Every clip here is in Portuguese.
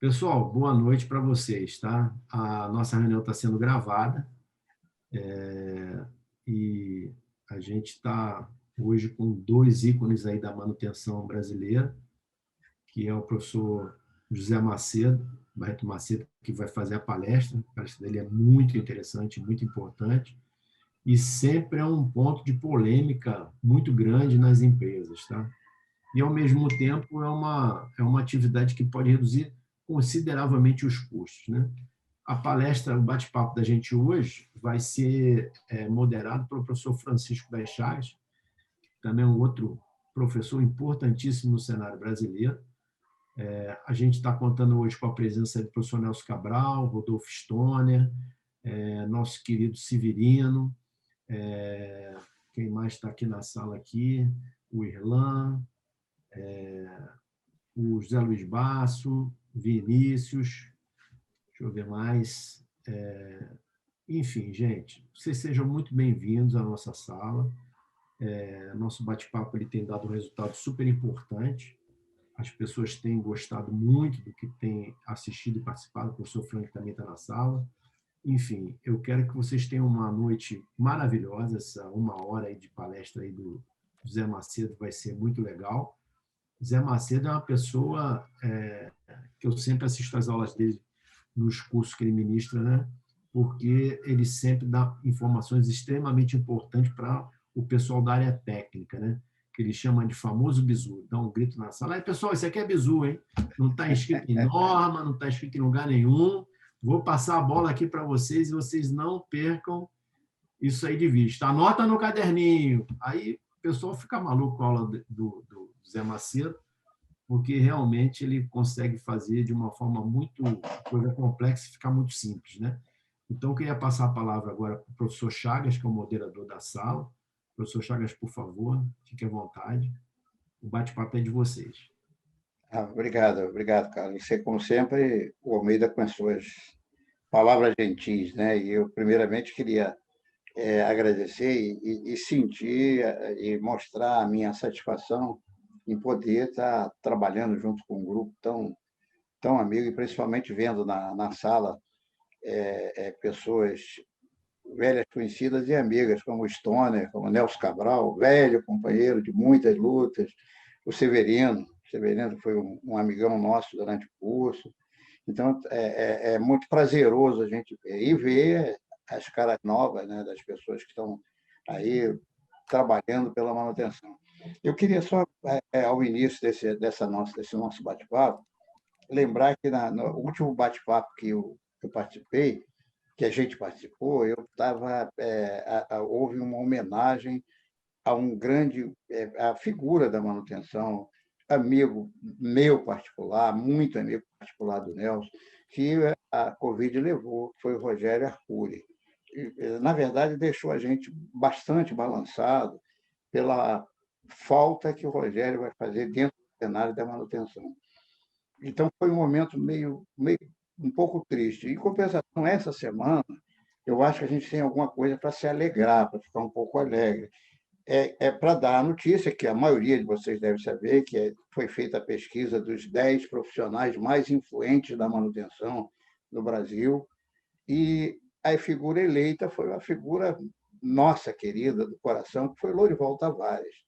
Pessoal, boa noite para vocês, tá? A nossa reunião está sendo gravada e a gente está hoje com dois ícones aí da manutenção brasileira, que é o professor José Macedo, Barreto Macedo, que vai fazer a palestra. A palestra dele é muito interessante, muito importante e sempre é um ponto de polêmica muito grande nas empresas, tá? E, ao mesmo tempo, é uma atividade que pode reduzir consideravelmente os custos, né? A palestra, o bate-papo da gente hoje vai ser moderado pelo professor Francisco das Chagas, que também é um outro professor importantíssimo no cenário brasileiro. A gente está contando hoje com a presença do professor Nelson Cabral, Rodolfo Stoner, nosso querido Severino, quem mais está aqui na sala aqui? O Irlan, o José Luiz Basso, Vinícius, deixa eu ver mais. Enfim, gente, vocês sejam muito bem-vindos à nossa sala. Nosso bate-papo ele tem dado um resultado super importante. As pessoas têm gostado muito do que têm assistido e participado. O professor Frank também está na sala. Enfim, eu quero que vocês tenham uma noite maravilhosa. Essa 1 hora aí de palestra aí do José Macedo vai ser muito legal. Zé Macedo é uma pessoa que eu sempre assisto às aulas dele nos cursos que ele ministra, né? Porque ele sempre dá informações extremamente importantes para o pessoal da área técnica, né? Que ele chama de famoso bizu. Dá um grito na sala: pessoal, isso aqui é bizu, hein? Não está escrito em norma, não está escrito em lugar nenhum. Vou passar a bola aqui para vocês e vocês não percam isso aí de vista. Anota no caderninho. Aí o pessoal fica maluco com a aula do Zé Macedo, porque realmente ele consegue fazer de uma forma muito coisa complexa e ficar muito simples, né? Então, eu queria passar a palavra agora para o professor Chagas, que é o moderador da sala. Professor Chagas, por favor, fique à vontade. O bate-papo é de vocês. Obrigado, Carlos. Você, como sempre, o Almeida com as suas palavras gentis, né? E eu, primeiramente, queria agradecer e sentir e mostrar a minha satisfação em poder estar trabalhando junto com um grupo tão amigo, e principalmente vendo na sala pessoas velhas conhecidas e amigas, como o Stoner, como o Nelson Cabral, velho companheiro de muitas lutas, o Severino. O Severino foi um amigão nosso durante o curso. Então, é muito prazeroso a gente ver e ver as caras novas, né, das pessoas que estão aí trabalhando pela manutenção. Eu queria só, ao início desse nosso bate-papo, lembrar que no último bate-papo que eu participei, que a gente participou, houve uma homenagem a um grande, a figura da manutenção, amigo meu particular, muito amigo particular do Nelson, que a Covid levou, foi o Rogério Arcuri. Na verdade, deixou a gente bastante balançado pela falta que o Rogério vai fazer dentro do cenário da manutenção. Então, foi um momento meio um pouco triste. Em compensação, essa semana, eu acho que a gente tem alguma coisa para se alegrar, para ficar um pouco alegre. Para dar a notícia, que a maioria de vocês deve saber, que foi feita a pesquisa dos 10 profissionais mais influentes da manutenção no Brasil, e a figura eleita foi uma figura nossa querida, do coração, que foi Lorival Tavares.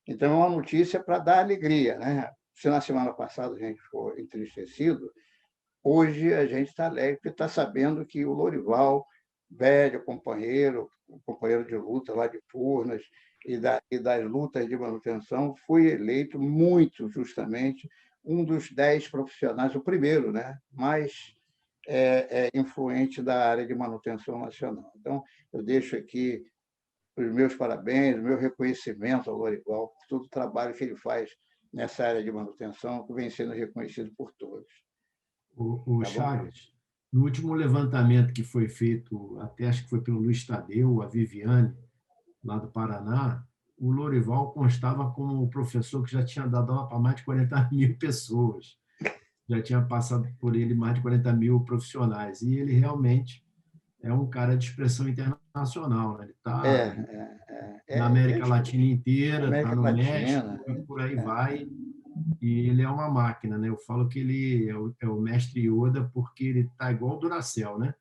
Então, é uma notícia para dar alegria, né? Se na semana passada a gente ficou entristecido, hoje a gente está alegre, porque está sabendo que o Lorival, velho companheiro de luta lá de Furnas e das lutas de manutenção, foi eleito muito justamente um dos 10 profissionais, o primeiro, né, mais influente da área de manutenção nacional. Então, eu deixo aqui os meus parabéns, o meu reconhecimento ao Lorival por todo o trabalho que ele faz nessa área de manutenção, que vem sendo reconhecido por todos. O Chagas, no último levantamento que foi feito, até acho que foi pelo Luiz Tadeu, a Viviane, lá do Paraná, o Lorival constava como um professor que já tinha dado aula para mais de 40 mil pessoas. Já tinha passado por ele mais de 40 mil profissionais. E ele realmente é um cara de expressão internacional, né? Ele está na América Latina inteira, está América no Latina. México e por aí vai. e ele é uma máquina, né? Eu falo que ele é o mestre Yoda porque ele está igual o Duracell, né?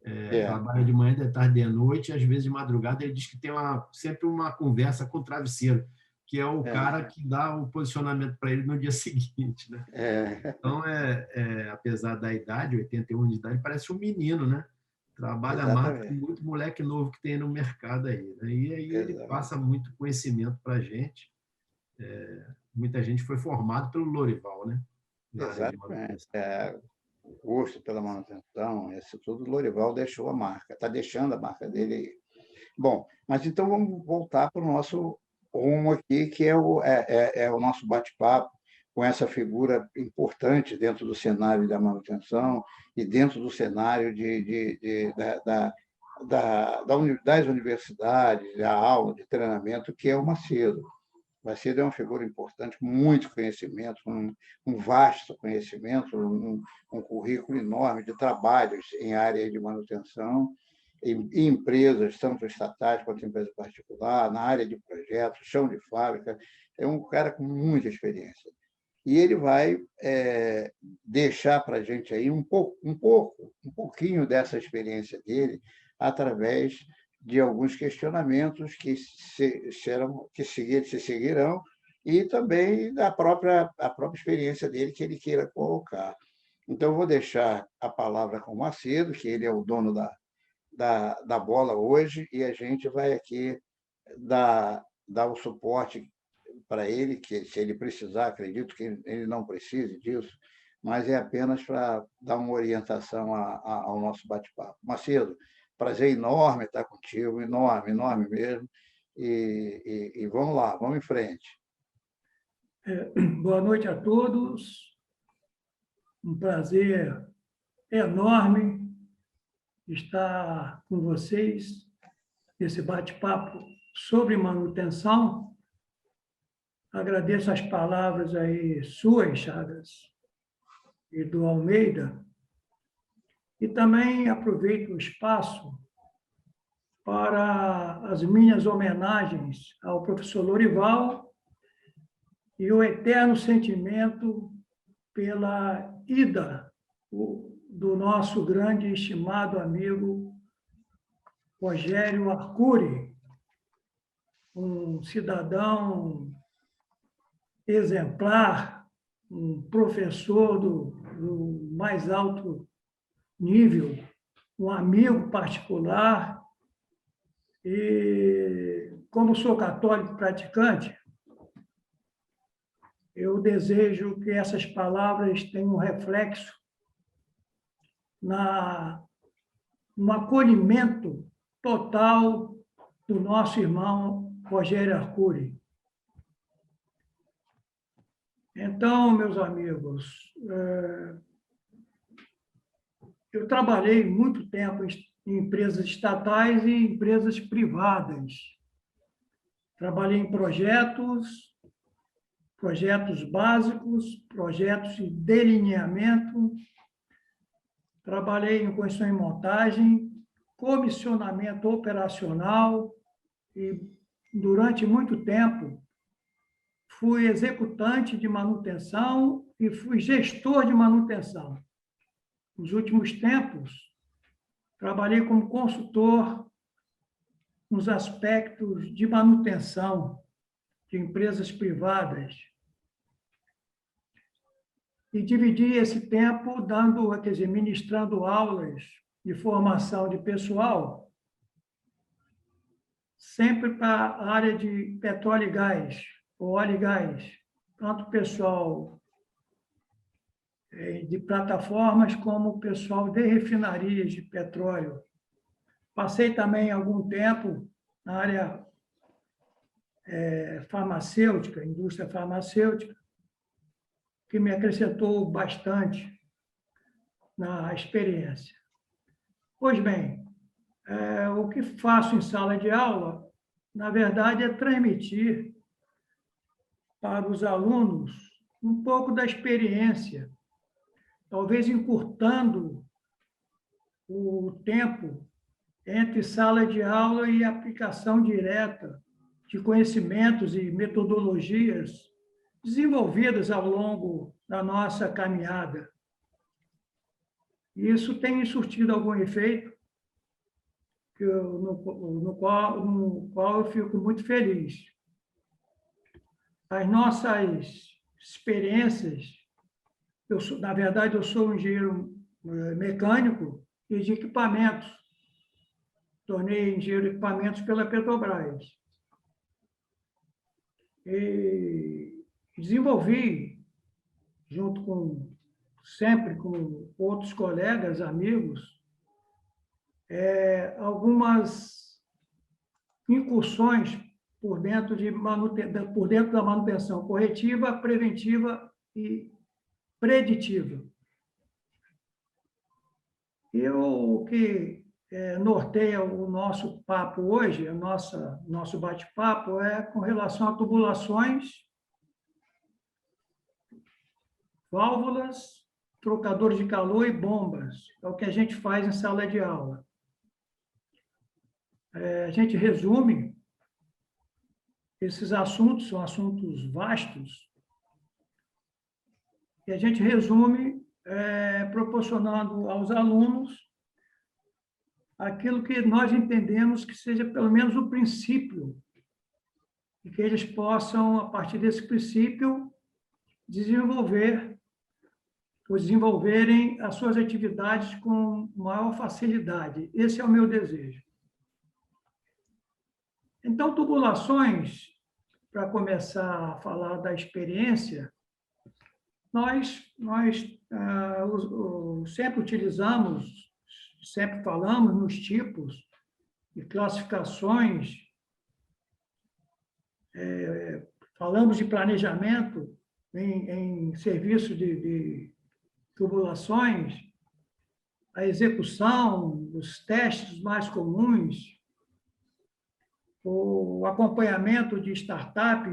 É, Trabalha de manhã, de tarde, de noite, e às vezes de madrugada ele diz que tem sempre uma conversa com o travesseiro, que é o é, cara que dá o posicionamento para ele no dia seguinte, né? é, Então, apesar da idade, 81 anos de idade, parece um menino, né? Trabalha mais do que exatamente, muito moleque novo que tem no mercado aí, né? E aí ele exatamente. passa muito conhecimento para a gente. Muita gente foi formado pelo Lorival, né? Na área de Exatamente. manutenção. O gosto pela manutenção, isso tudo, o Lorival deixou a marca, está deixando a marca dele aí. Bom, mas então vamos voltar para o nosso rumo aqui, que é o nosso bate-papo com essa figura importante dentro do cenário da manutenção e dentro do cenário das universidades, da aula, de treinamento, que é o Macedo. Macedo é uma figura importante, com muito conhecimento, um vasto conhecimento, um currículo enorme de trabalhos em área de manutenção, em empresas, tanto estatais quanto empresa particular, na área de projetos, chão de fábrica. É um cara com muita experiência. E ele vai deixar para a gente aí um pouquinho dessa experiência dele através de alguns questionamentos que se seguirão e também a própria experiência dele que ele queira colocar. Então, eu vou deixar a palavra com o Macedo, que ele é o dono da bola hoje, e a gente vai aqui dar o suporte para ele, que se ele precisar, acredito que ele não precise disso, mas é apenas para dar uma orientação ao nosso bate-papo. Macedo, prazer enorme estar contigo, enorme, enorme mesmo, e vamos lá, vamos em frente. Boa noite a todos. Um prazer enorme estar com vocês nesse bate-papo sobre manutenção. Agradeço as palavras aí suas, Chagas, e do Almeida, e também aproveito o espaço para as minhas homenagens ao professor Lorival e o eterno sentimento pela ida do nosso grande e estimado amigo Rogério Arcuri, um cidadão exemplar, um professor do mais alto nível, um amigo particular. E, como sou católico praticante, eu desejo que essas palavras tenham um reflexo no acolhimento total do nosso irmão Rogério Arcuri. Então, meus amigos, eu trabalhei muito tempo em empresas estatais e empresas privadas. Trabalhei em projetos básicos, projetos de delineamento, trabalhei em construção e montagem, comissionamento operacional e, durante muito tempo, fui executante de manutenção e fui gestor de manutenção. Nos últimos tempos, trabalhei como consultor nos aspectos de manutenção de empresas privadas. E dividi esse tempo ministrando aulas de formação de pessoal, sempre para a área de petróleo e gás, ou óleo e gás, tanto pessoal de plataformas como pessoal de refinarias de petróleo. Passei também algum tempo na área farmacêutica, indústria farmacêutica, que me acrescentou bastante na experiência. Pois bem, o que faço em sala de aula, na verdade, é transmitir para os alunos um pouco da experiência, talvez encurtando o tempo entre sala de aula e aplicação direta de conhecimentos e metodologias desenvolvidas ao longo da nossa caminhada. Isso tem surtido algum efeito, no qual eu fico muito feliz. As nossas experiências, na verdade, eu sou um engenheiro mecânico e de equipamentos. Tornei engenheiro de equipamentos pela Petrobras. E desenvolvi, sempre com outros colegas, amigos, algumas incursões por dentro da manutenção corretiva, preventiva e preditiva. E o que norteia o nosso papo hoje, nosso bate-papo, é com relação a tubulações, válvulas, trocadores de calor e bombas. É o que a gente faz em sala de aula. A gente resume esses assuntos, são assuntos vastos, e a gente resume proporcionando aos alunos aquilo que nós entendemos que seja pelo menos o princípio, e que eles possam, a partir desse princípio, desenvolverem as suas atividades com maior facilidade. Esse é o meu desejo. Então, tubulações, para começar a falar da experiência, nós sempre falamos nos tipos e classificações, falamos de planejamento em serviço de tubulações, a execução, os testes mais comuns, o acompanhamento de startup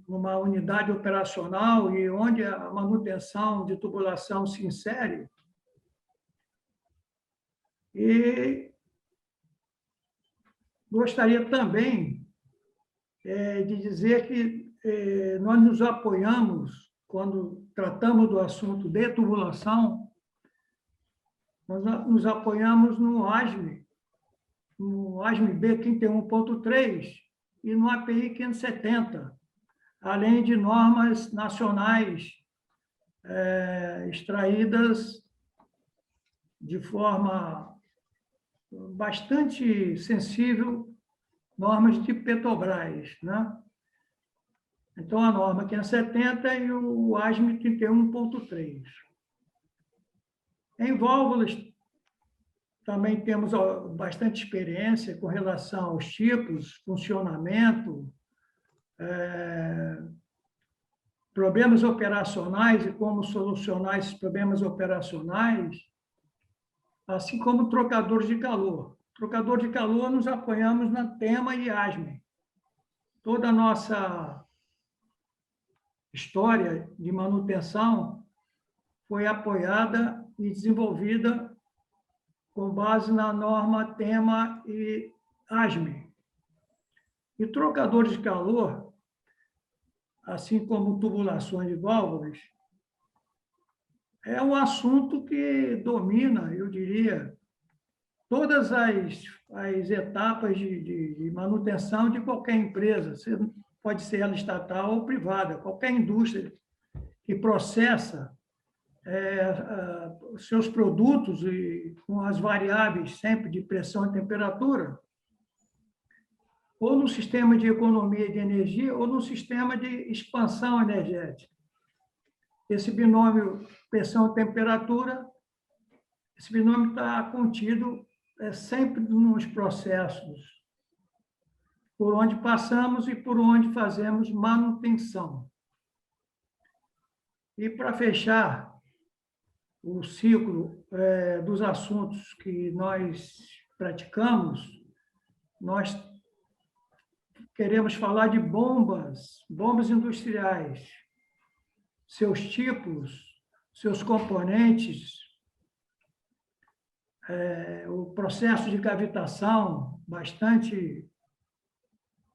numa unidade operacional e onde a manutenção de tubulação se insere. E gostaria também de dizer que nós nos apoiamos, quando tratamos do assunto de tubulação, nós nos apoiamos no ASME B 31.3 e no API 570, além de normas nacionais extraídas de forma bastante sensível, normas de Petrobras, né? Então, a norma 570 e o ASME 31.3. Em válvulas, também temos bastante experiência com relação aos tipos, funcionamento, problemas operacionais e como solucionar esses problemas operacionais, assim como trocadores de calor. Trocador de calor, nos apoiamos na TEMA e ASME. Toda a nossa história de manutenção foi apoiada e desenvolvida com base na norma TEMA e ASME. E trocadores de calor, assim como tubulações de válvulas, é um assunto que domina, eu diria, todas as etapas de manutenção de qualquer empresa, pode ser ela estatal ou privada, qualquer indústria que processa seus produtos e com as variáveis sempre de pressão e temperatura, ou no sistema de economia de energia, ou no sistema de expansão energética. Esse binômio pressão-temperatura, esse binômio está contido sempre nos processos por onde passamos e por onde fazemos manutenção. E, para fechar o ciclo dos assuntos que nós praticamos, nós queremos falar de bombas industriais, seus tipos, seus componentes, o processo de cavitação, bastante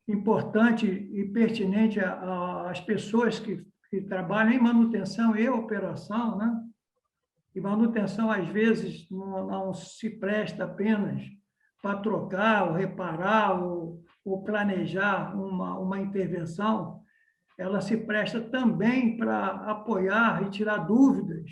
importante e pertinente às pessoas que trabalham em manutenção e operação, né? E manutenção, às vezes, não se presta apenas para trocar, ou reparar, ou planejar uma intervenção, ela se presta também para apoiar e tirar dúvidas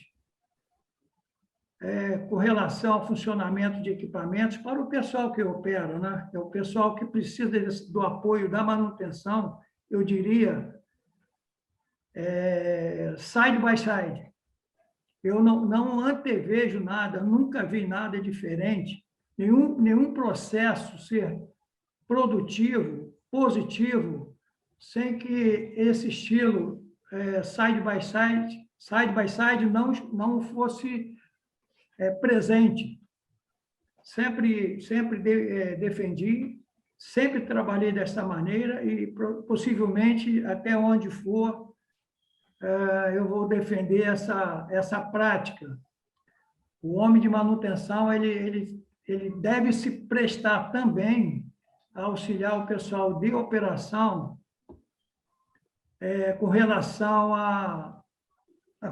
com relação ao funcionamento de equipamentos para o pessoal que opera, né? É o pessoal que precisa do apoio da manutenção, eu diria, side by side. Eu não antevejo nada, nunca vi nada diferente, nenhum processo ser produtivo, positivo, sem que esse estilo side by side não fosse presente. Sempre defendi, sempre trabalhei dessa maneira e possivelmente até onde for eu vou defender essa prática. O homem de manutenção ele deve se prestar também a auxiliar o pessoal de operação com relação a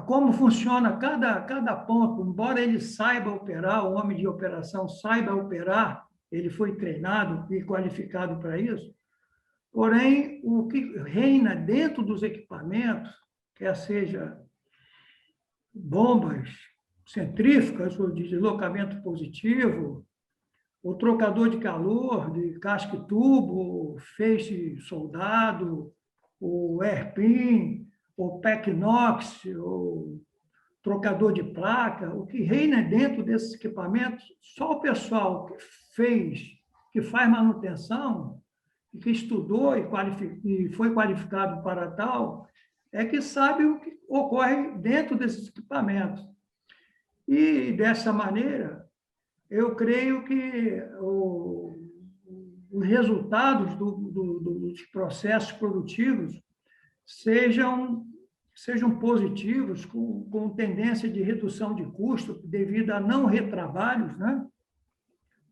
como funciona cada ponto. Embora ele saiba operar, o homem de operação saiba operar, ele foi treinado e qualificado para isso, porém, o que reina dentro dos equipamentos, quer seja bombas centrífugas ou de deslocamento positivo, o trocador de calor, de casca e tubo, feixe soldado, o airpin, o PEC-NOX, o trocador de placa, o que reina dentro desses equipamentos, só o pessoal que faz manutenção, e que estudou e foi qualificado para tal, é que sabe o que ocorre dentro desses equipamentos. E, dessa maneira, eu creio que os resultados dos processos produtivos sejam positivos, com tendência de redução de custo devido a não retrabalhos, né?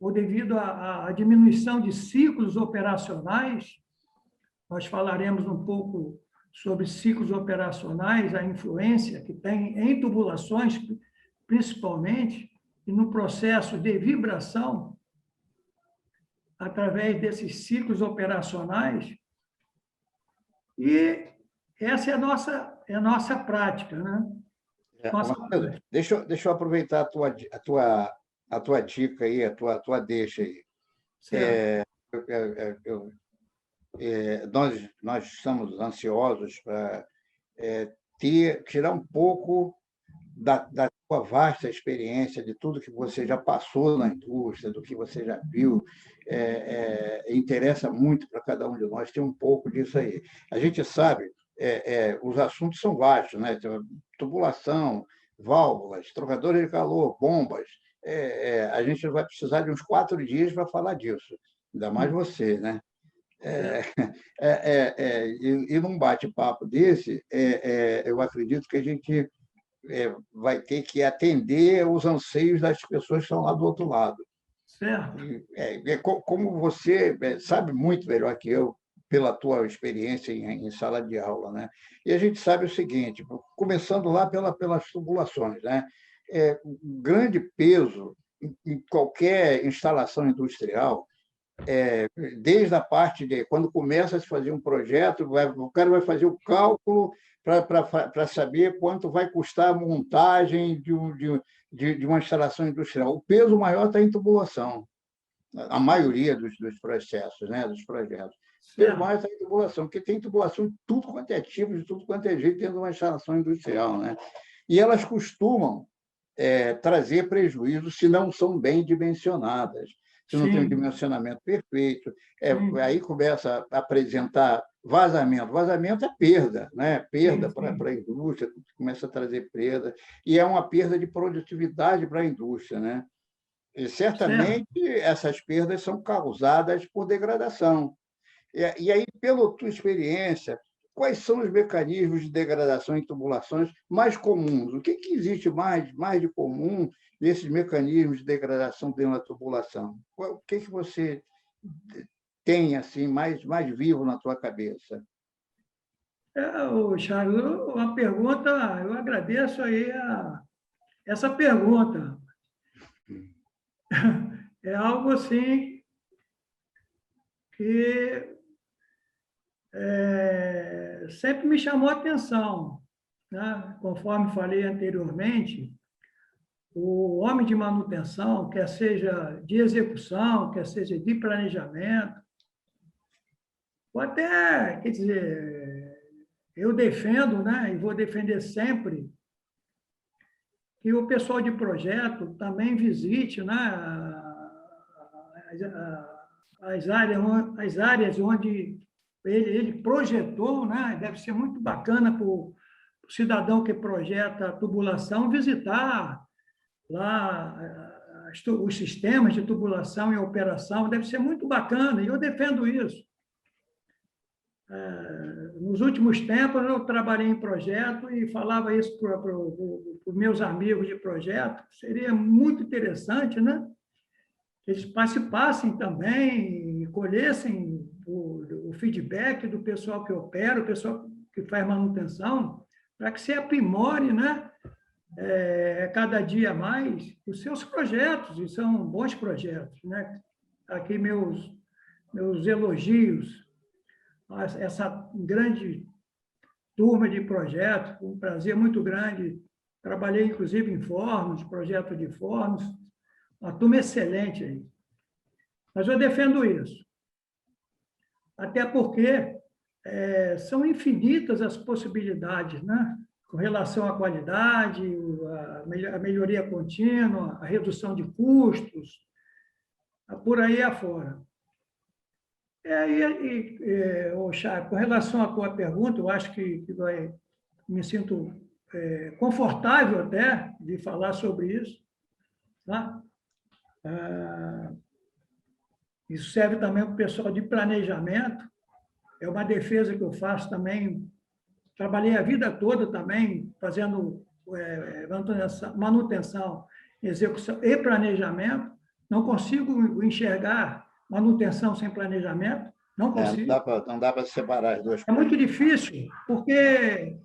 Ou devido à diminuição de ciclos operacionais. Nós falaremos um pouco sobre ciclos operacionais, a influência que tem em tubulações, principalmente, e no processo de vibração, através desses ciclos operacionais. E essa é a nossa prática, né? Deixa eu aproveitar a tua dica aí, a tua deixa aí. Nós estamos ansiosos para tirar um pouco da tua vasta experiência, de tudo que você já passou na indústria, do que você já viu. Interessa muito para cada um de nós ter um pouco disso aí. A gente sabe, os assuntos são vastos, né? Tubulação, válvulas, trocadores de calor, bombas. A gente vai precisar de uns 4 dias para falar disso, ainda mais você, né? E num bate-papo desse, eu acredito que a gente vai ter que atender os anseios das pessoas que estão lá do outro lado. Certo. Como você sabe muito melhor que eu, pela tua experiência em sala de aula, né? E a gente sabe o seguinte, começando lá pelas tubulações, né? Um grande peso em qualquer instalação industrial, desde a parte de quando começa a se fazer um projeto, o cara vai fazer o cálculo para saber quanto vai custar a montagem de uma instalação industrial. O peso maior está em tubulação, a maioria dos processos, né, dos projetos. O peso maior está em tubulação, porque tem tubulação de tudo quanto é tipo, de tudo quanto é jeito dentro de uma instalação industrial, né? E elas costumam trazer prejuízo se não são bem dimensionadas, se não tem um dimensionamento perfeito. Aí começa a apresentar vazamento. Vazamento é perda, né? Perda para a indústria, começa a trazer perda, e é uma perda de produtividade para a indústria, né? E certamente essas perdas são causadas por degradação. E aí, pela tua experiência, quais são os mecanismos de degradação em tubulações mais comuns? O que existe mais de comum nesses mecanismos de degradação dentro da tubulação? O que você tem assim mais vivo na tua cabeça? Charles, uma pergunta, eu agradeço aí essa pergunta. É algo assim que sempre me chamou a atenção, né? Conforme falei anteriormente, o homem de manutenção, quer seja de execução, quer seja de planejamento, ou até, quer dizer, eu defendo, né, e vou defender sempre, que o pessoal de projeto também visite, né, as áreas onde ele projetou, né, deve ser muito bacana para o cidadão que projeta a tubulação visitar lá os sistemas de tubulação e operação, deve ser muito bacana, e eu defendo isso. Nos últimos tempos, eu trabalhei em projeto e falava isso para os meus amigos de projeto, seria muito interessante, né? Que eles participassem também e colhessem o feedback do pessoal que opera, o pessoal que faz manutenção, para que se aprimore, né? Cada dia mais os seus projetos, e são bons projetos, né? Aqui meus elogios a essa grande turma de projetos, um prazer muito grande. Trabalhei, inclusive, em fóruns, projeto de fóruns, uma turma excelente aí. Mas eu defendo isso. Até porque são infinitas as possibilidades, né? Com relação à qualidade, a melhoria contínua, a redução de custos, por aí afora. Chay, com relação à tua pergunta, eu acho que me sinto confortável até de falar sobre isso. Tá? Isso serve também para o pessoal de planejamento, é uma defesa que eu faço também. Trabalhei a vida toda também fazendo manutenção, execução e planejamento. Não consigo enxergar manutenção sem planejamento, não consigo. Não dá para separar as duas coisas. É muito difícil, porque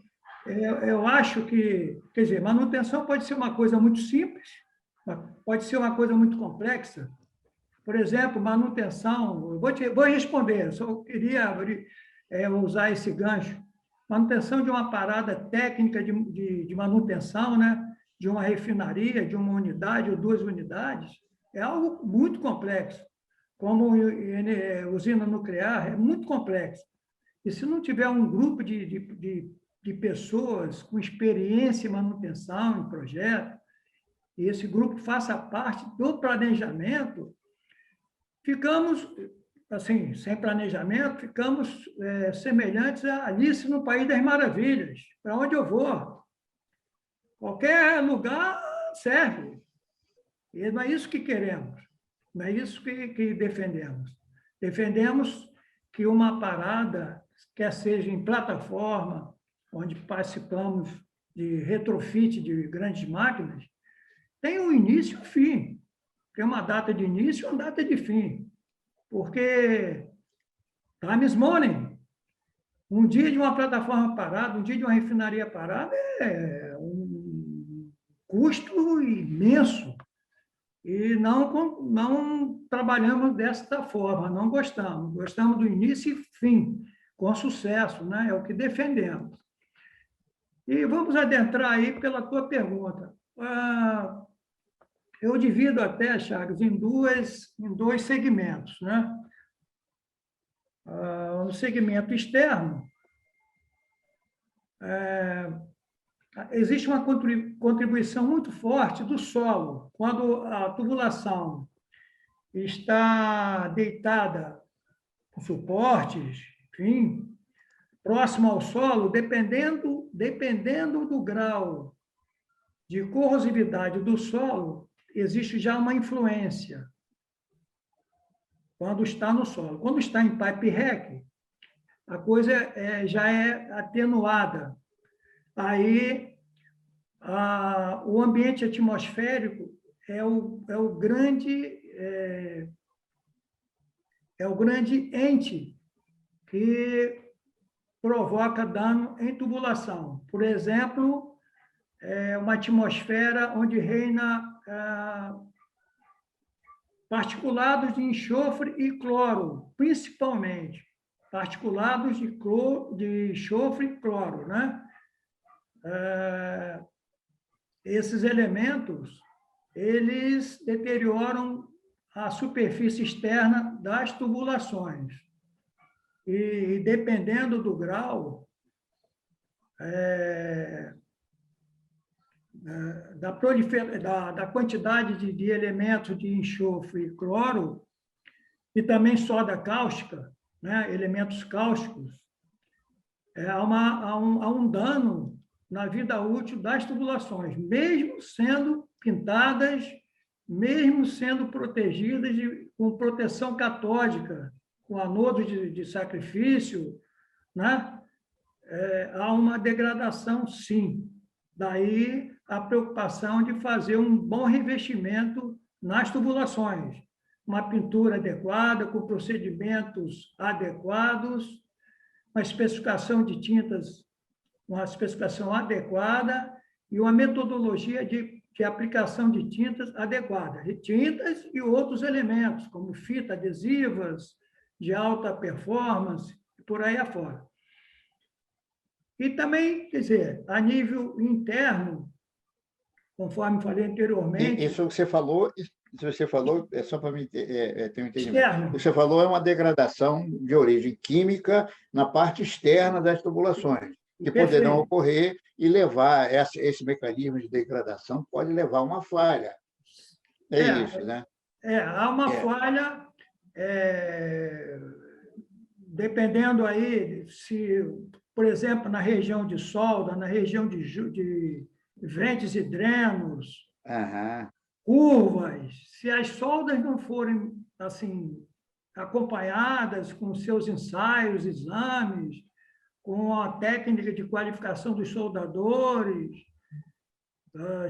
eu acho que, quer dizer, manutenção pode ser uma coisa muito simples, pode ser uma coisa muito complexa. Por exemplo, manutenção, vou responder, só queria usar esse gancho. Manutenção de uma parada técnica de manutenção, né? De uma refinaria, de uma unidade ou 2 unidades, é algo muito complexo. Como usina nuclear, é muito complexo. E se não tiver um grupo de pessoas com experiência em manutenção, em projeto, e esse grupo faça parte do planejamento, ficamos, assim, sem planejamento, ficamos semelhantes a Alice no País das Maravilhas. Para onde eu vou? Qualquer lugar serve. E não é isso que queremos. Não é isso que defendemos. Defendemos que uma parada, quer seja em plataforma, onde participamos de retrofit de grandes máquinas, tem um início e um fim. Tem uma data de início e uma data de fim. Porque time is money. Um dia de uma plataforma parada, um dia de uma refinaria parada é um custo imenso. E não trabalhamos desta forma, não gostamos. Gostamos do início e fim, com sucesso, né? É o que defendemos. E vamos adentrar aí pela tua pergunta. Eu divido até, Chagas, em dois segmentos, né? No segmento externo, existe uma contribuição muito forte do solo. Quando a tubulação está deitada com suportes, enfim, próximo ao solo, dependendo do grau de corrosividade do solo, existe já uma influência quando está no solo. Quando está em pipe rack, a coisa já é atenuada. Aí, o ambiente atmosférico é o grande é o grande ente que provoca dano em tubulação. Por exemplo, uma atmosfera onde reina particulados de enxofre e cloro, principalmente. Particulados de enxofre e cloro, né? Esses elementos, eles deterioram a superfície externa das tubulações. E dependendo do grau, da quantidade de elementos de enxofre e cloro, e também soda cáustica, né, elementos cáusticos, há um dano na vida útil das tubulações, mesmo sendo pintadas, mesmo sendo protegidas com proteção catódica, com anodo de sacrifício, né? Há uma degradação, sim. Daí a preocupação de fazer um bom revestimento nas tubulações, uma pintura adequada, com procedimentos adequados, uma especificação de tintas, uma especificação adequada e uma metodologia de aplicação de tintas adequada. Tintas e outros elementos, como fita adesivas de alta performance, e por aí afora. E também, quer dizer, a nível interno, conforme falei anteriormente... Isso que você falou, é só para mim ter um entendimento. Externo. O que você falou é uma degradação de origem química na parte externa das tubulações, que poderão ocorrer e levar, esse mecanismo de degradação pode levar a uma falha. Isso, né? Há uma falha, dependendo aí, se, por exemplo, na região de solda, na região de ventes e drenos, curvas, se as soldas não forem assim acompanhadas com seus ensaios, exames, com a técnica de qualificação dos soldadores,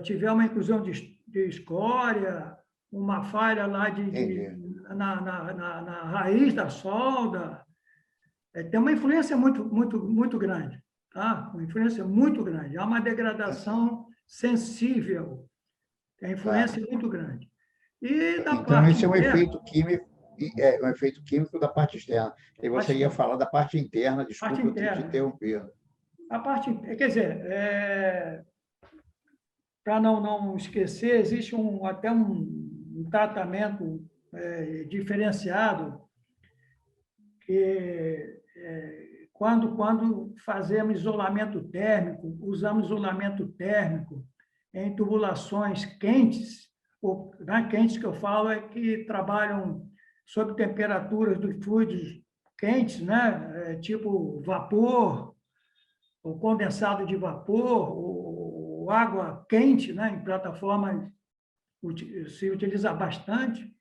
tiver uma inclusão de escória, uma falha lá na raiz da solda, tem uma influência muito grande, tá? Uma influência muito grande. Há uma degradação sensível, tem influência muito grande. E da então, parte esse é um interna, efeito químico da parte externa. E você ia falar da parte interna, desculpa eu ter te interrompido. A parte, quer dizer, para não esquecer, existe até um tratamento diferenciado que, quando fazemos isolamento térmico, usamos isolamento térmico em tubulações quentes, quentes que eu falo é que trabalham sob temperaturas dos fluidos quentes, né? Tipo vapor, ou condensado de vapor, ou água quente, né? Em plataformas se utiliza bastante.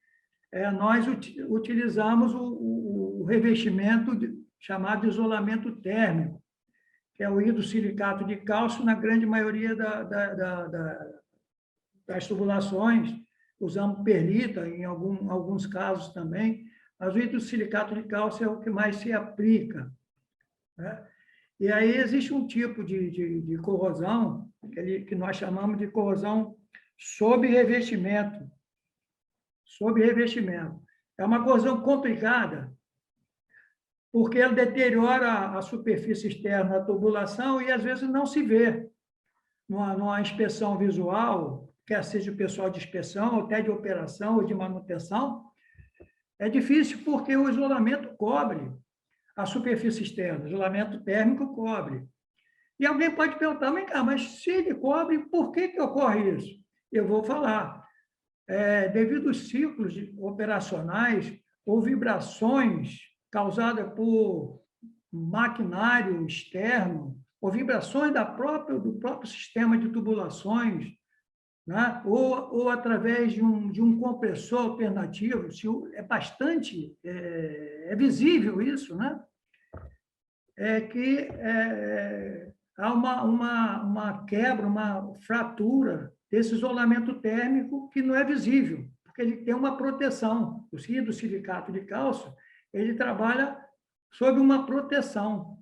Nós utilizamos o revestimento chamado isolamento térmico, que é o hidrossilicato de cálcio na grande maioria das tubulações. Usamos perlita em alguns casos também, mas o hidrossilicato de cálcio é o que mais se aplica, né? E aí existe um tipo de corrosão que nós chamamos de corrosão sob revestimento. Sob revestimento. É uma corrosão complicada, porque ela deteriora a superfície externa da tubulação e, às vezes, não se vê. Numa inspeção visual, quer seja o pessoal de inspeção, ou até de operação ou de manutenção, é difícil porque o isolamento cobre a superfície externa, o isolamento térmico cobre. E alguém pode perguntar, mas se ele cobre, por que ocorre isso? Eu vou falar. Devido aos ciclos operacionais ou vibrações causadas por maquinário externo, ou vibrações do próprio sistema de tubulações, né? ou através de um compressor alternativo, é bastante visível isso, né? Há uma quebra, uma fratura desse isolamento térmico que não é visível, porque ele tem uma proteção. O hidrossilicato de cálcio, ele trabalha sob uma proteção.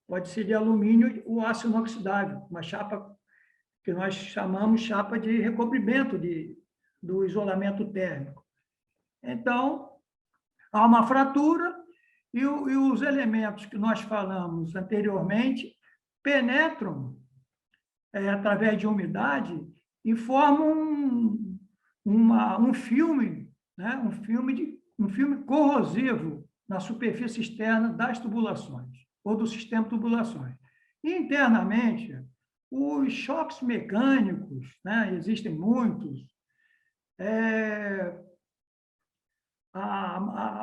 Pode ser de alumínio ou aço inoxidável, uma chapa que nós chamamos chapa de recobrimento do isolamento térmico. Então, há uma fratura e os elementos que nós falamos anteriormente penetram através de umidade e formam um filme, né? um filme corrosivo na superfície externa das tubulações, ou do sistema de tubulações. E, internamente, os choques mecânicos, né? Existem muitos,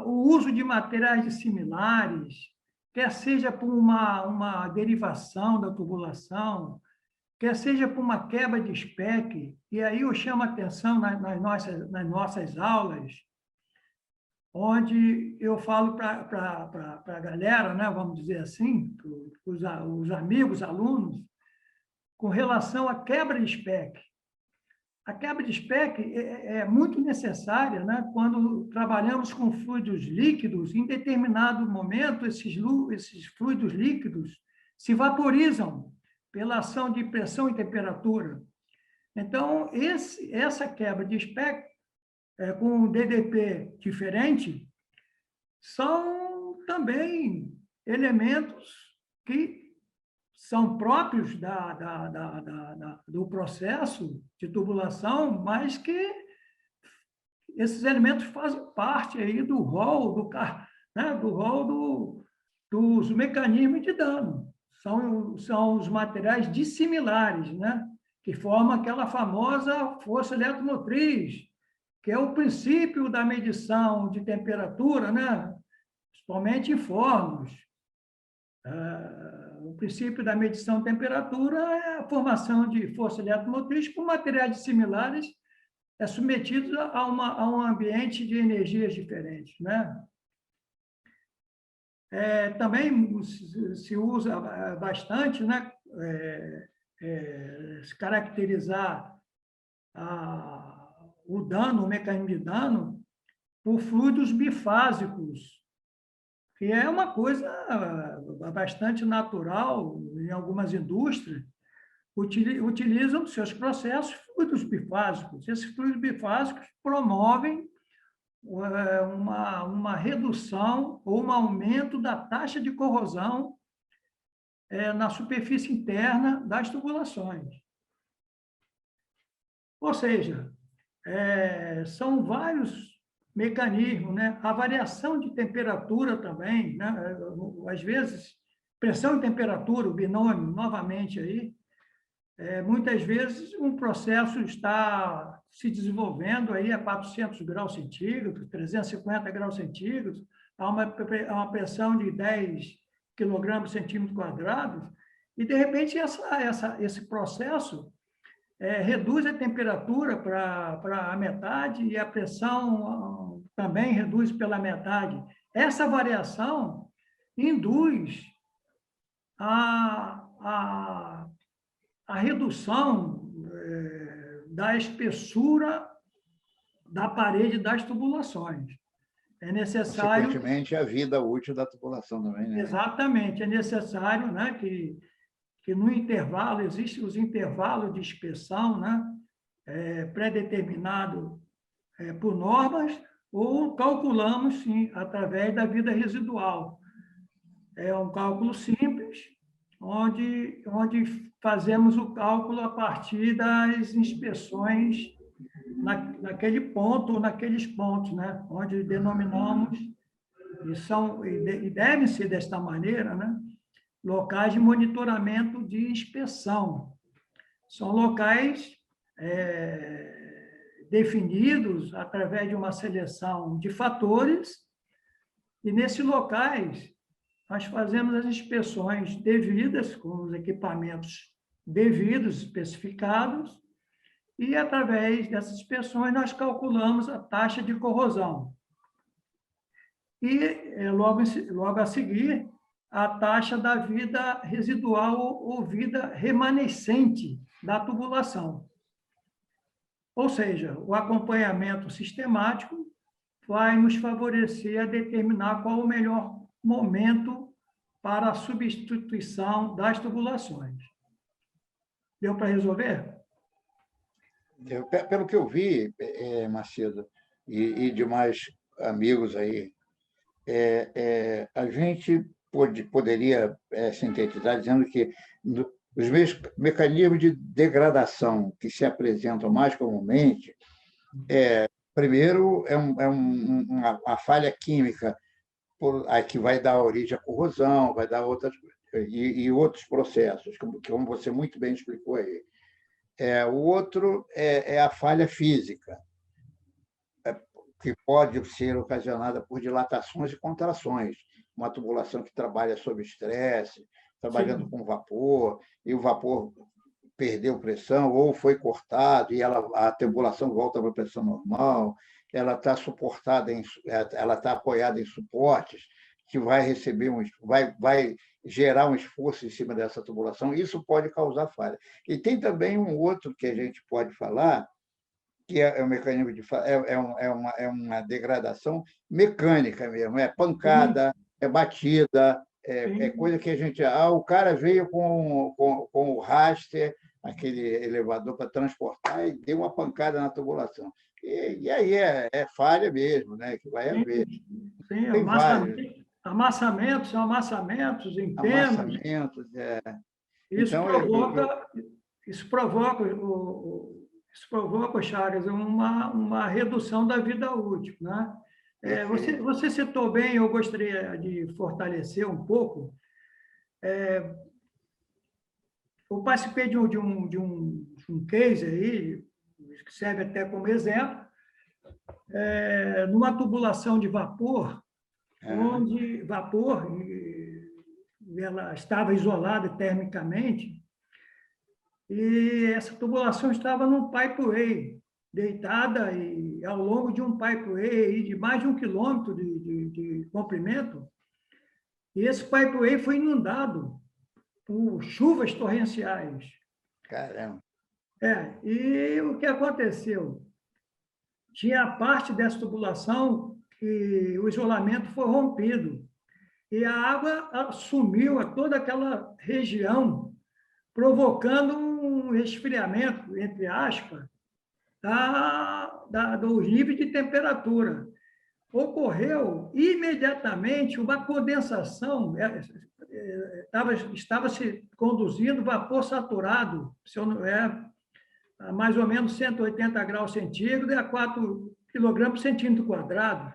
o uso de materiais dissimilares, quer seja por uma derivação da tubulação, quer seja por uma quebra de SPEC, e aí eu chamo a atenção nas nossas aulas, onde eu falo para a galera, né, vamos dizer assim, os amigos, alunos, com relação à quebra de SPEC. A quebra de SPEC é muito necessária, né, quando trabalhamos com fluidos líquidos. Em determinado momento, esses fluidos líquidos se vaporizam pela ação de pressão e temperatura. Então, essa quebra de SPEC, com um DDP diferente, são também elementos que são próprios do processo de tubulação, mas que esses elementos fazem parte aí do rol, dos mecanismos de dano. São os materiais dissimilares, né? Que formam aquela famosa força eletromotriz, que é o princípio da medição de temperatura, né? Principalmente em fornos. O princípio da medição de temperatura é a formação de força eletromotriz por materiais dissimilares submetidos a um ambiente de energias diferentes, né? Também se usa bastante, né? Se caracterizar o dano, o mecanismo de dano, por fluidos bifásicos, que é uma coisa bastante natural em algumas indústrias, utilizam nos seus processos fluidos bifásicos. Esses fluidos bifásicos promovem uma redução ou um aumento da taxa de corrosão na superfície interna das tubulações. Ou seja, são vários mecanismos, né? A variação de temperatura também, né? Às vezes, pressão e temperatura, o binômio, novamente aí, muitas vezes um processo está se desenvolvendo aí a 400 graus centígrados, 350 graus centígrados, há uma pressão de 10 quilogramas por centímetro quadrado, e, de repente, esse processo reduz a temperatura para a metade e a pressão também reduz pela metade. Essa variação induz a redução da espessura da parede das tubulações. É necessário... Consequentemente, a vida útil da tubulação também, né? Exatamente. É necessário, né, que no intervalo, existem os intervalos de inspeção, né, pré-determinado por normas, ou calculamos, sim, através da vida residual. É um cálculo simples, onde fazemos o cálculo a partir das inspeções naquele ponto ou naqueles pontos, né, onde denominamos, e devem ser desta maneira, né, locais de monitoramento de inspeção. São locais definidos através de uma seleção de fatores, e nesses locais nós fazemos as inspeções devidas, com os equipamentos devidos, especificados, e através dessas inspeções nós calculamos a taxa de corrosão. E logo a seguir, a taxa da vida residual ou vida remanescente da tubulação. Ou seja, o acompanhamento sistemático vai nos favorecer a determinar qual o melhor momento para a substituição das tubulações. Deu para resolver? Pelo que eu vi, Macedo, e demais amigos aí, a gente poderia sintetizar dizendo que os mecanismos de degradação que se apresentam mais comumente, primeiro, uma falha química que vai dar origem à corrosão, vai dar outros processos, como você muito bem explicou aí. O outro é a falha física, que pode ser ocasionada por dilatações e contrações. Uma tubulação que trabalha sob estresse, trabalhando com vapor, e o vapor perdeu pressão ou foi cortado e a tubulação volta para a pressão normal, ela está ela está apoiada em suportes que vai gerar um esforço em cima dessa tubulação, isso pode causar falha. E tem também um outro que a gente pode falar, que é um mecanismo de uma degradação mecânica mesmo, é pancada, é batida, é coisa que a gente... o cara veio com o raster, aquele elevador para transportar, e deu uma pancada na tubulação. E aí é falha mesmo, né, que vai haver. Sim, Tem vários. Amassamentos, empenos. Amassamentos, Isso então, provoca, Chagas, uma redução da vida útil, né? Você citou bem, eu gostaria de fortalecer um pouco. Eu participei de um case aí, que serve até como exemplo, numa tubulação de vapor, onde ela estava isolada termicamente, e essa tubulação estava num pipeway, deitada e ao longo de um pipeway de mais de 1 quilômetro de comprimento, e esse pipeway foi inundado por chuvas torrenciais. Caramba! E o que aconteceu? Tinha parte dessa tubulação que o isolamento foi rompido, e a água sumiu a toda aquela região, provocando um resfriamento, entre aspas, dos níveis de temperatura. Ocorreu imediatamente uma condensação, estava se conduzindo vapor saturado, a mais ou menos 180 graus centígrados, a 4 kg por centímetro quadrado.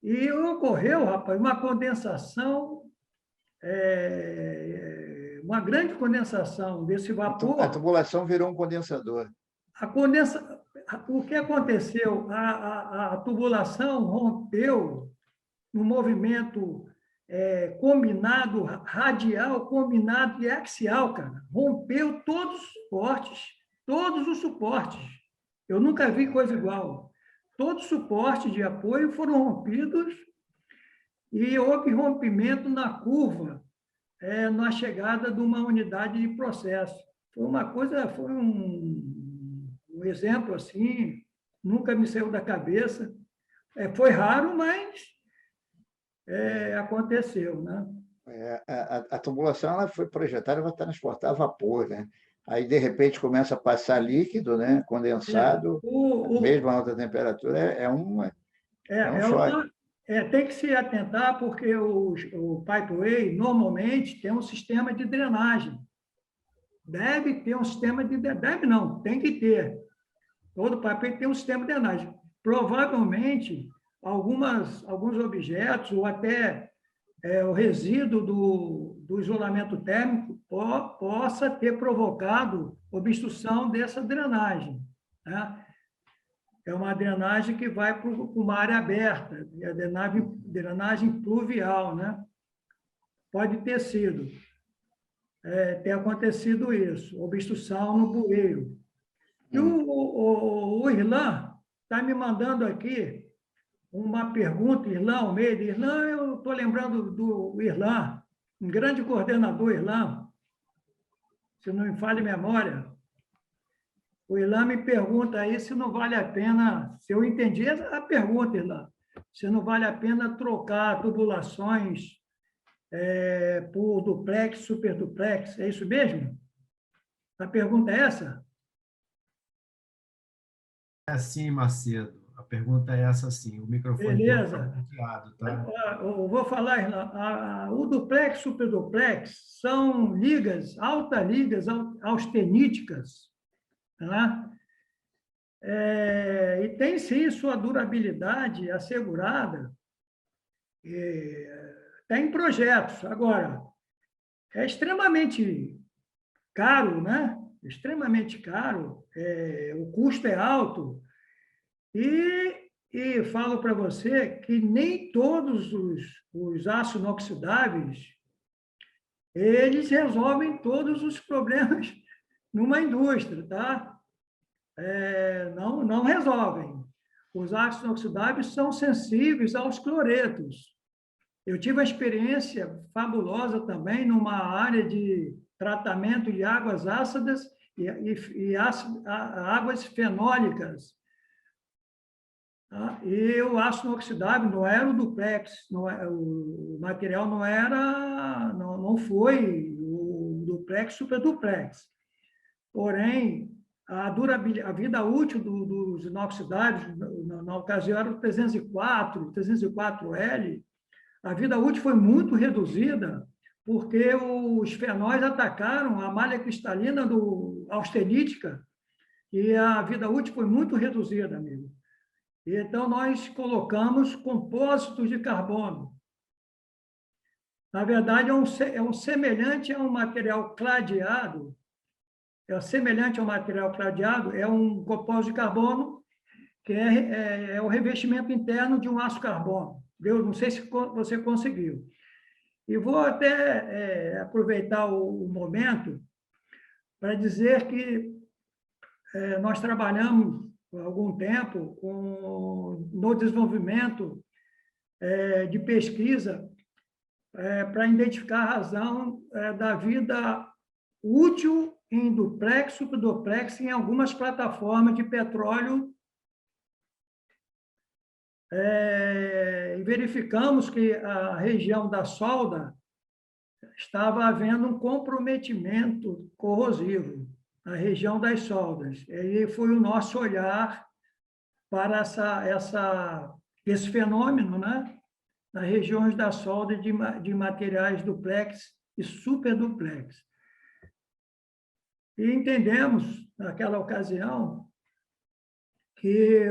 E ocorreu, rapaz, uma condensação, uma grande condensação desse vapor. A tubulação virou um condensador. O que aconteceu? A tubulação rompeu no movimento combinado, radial, combinado e axial, cara. Rompeu todos os suportes. Eu nunca vi coisa igual. Todos os suportes de apoio foram rompidos e houve rompimento na curva, na chegada de uma unidade de processo. Foi um exemplo assim, nunca me saiu da cabeça. Foi raro, mas aconteceu, né? A tubulação ela foi projetada para transportar vapor, né? Aí, de repente, começa a passar líquido, né? Condensado, mesmo a alta temperatura, é um choque. Tem que se atentar, porque o pipeway, normalmente, tem um sistema de drenagem. Deve ter um sistema de drenagem. Deve não, tem que ter. Todo pipeway tem um sistema de drenagem. Provavelmente, alguns objetos, ou até o resíduo do isolamento térmico, possa ter provocado obstrução dessa drenagem, né? É uma drenagem que vai para uma área aberta, é a drenagem pluvial, né? Pode ter sido, ter acontecido isso, obstrução no bueiro. E o Irlan está me mandando aqui uma pergunta, Irlan Almeida. Irlan, eu estou lembrando do Irlan, um grande coordenador, Irlan, se não me falha a memória. O Ilan me pergunta aí se não vale a pena, se eu entendi a pergunta, Ilan, se não vale a pena trocar tubulações por duplex, superduplex, é isso mesmo? A pergunta é essa? É assim, Macedo. A pergunta é essa sim. O microfone teu está Beleza. bloqueado, tá? Eu vou falar, Ilan, o duplex, superduplex são ligas, altas austeníticas, tá? E tem sim sua durabilidade assegurada, tem projetos. Agora, é extremamente caro, né? Extremamente caro, o custo é alto, e falo para você que nem todos os aços inoxidáveis eles resolvem todos os problemas numa indústria, tá? Não resolvem. Os ácidos inoxidáveis são sensíveis aos cloretos. Eu tive uma experiência fabulosa também numa área de tratamento de águas ácidas e águas fenólicas. Tá? E o ácido inoxidável não era o duplex, o material não foi o duplex, superduplex. Porém, a vida útil dos inoxidáveis, na ocasião era o 304, 304L, a vida útil foi muito reduzida porque os fenóis atacaram a malha cristalina austenítica e a vida útil foi muito reduzida, amigo. Então, nós colocamos compósitos de carbono. Na verdade, é um semelhante a um material cladeado, é um compósito de carbono que é o revestimento interno de um aço carbono. Eu não sei se você conseguiu. E vou até aproveitar o momento para dizer que nós trabalhamos há algum tempo no desenvolvimento de pesquisa para identificar a razão da vida útil em duplex, superduplex, em algumas plataformas de petróleo. E verificamos que a região da solda estava havendo um comprometimento corrosivo na região das soldas. E foi o nosso olhar para esse fenômeno, né? Nas regiões da solda de materiais duplex e superduplex. E entendemos, naquela ocasião, que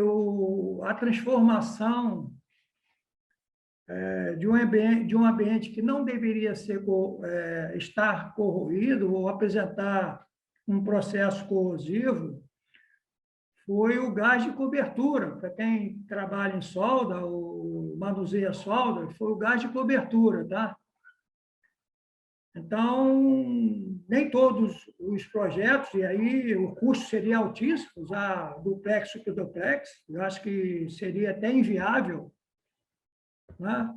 a transformação de um ambiente que não deveria estar corroído ou apresentar um processo corrosivo foi o gás de cobertura. Para quem trabalha em solda ou manuseia solda, foi o gás de cobertura, tá? Então, nem todos os projetos, e aí o custo seria altíssimo, usar duplex, superduplex, eu acho que seria até inviável, né?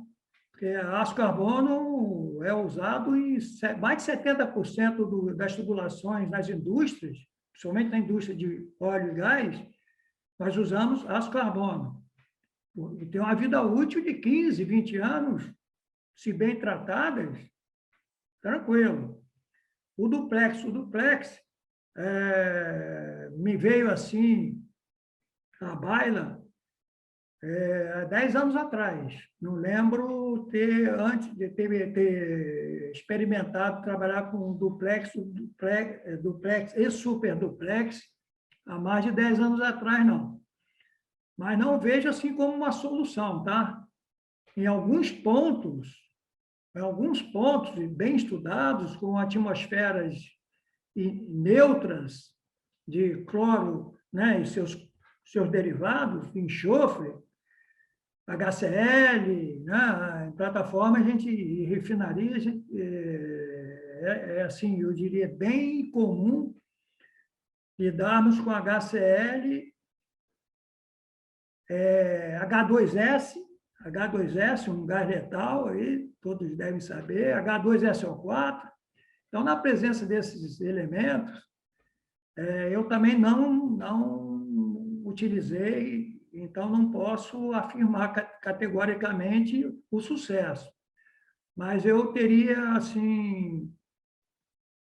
Porque aço carbono é usado em mais de 70% das tubulações nas indústrias, principalmente na indústria de óleo e gás, nós usamos aço carbono. E tem uma vida útil de 15, 20 anos, se bem tratadas, tranquilo. O duplex me veio assim à baila há 10 anos atrás. Não lembro antes de ter experimentado trabalhar com duplex e superduplex há mais de 10 anos atrás, não. Mas não vejo assim como uma solução, tá? Em alguns pontos bem estudados, com atmosferas neutras de cloro, né, e seus derivados, enxofre, HCl, né, em plataforma, e refinaria, assim, eu diria, bem comum lidarmos com HCl, H2S, um gás letal, aí todos devem saber, H2SO4. Então, na presença desses elementos, eu também não utilizei, então não posso afirmar categoricamente o sucesso. Mas eu teria, assim,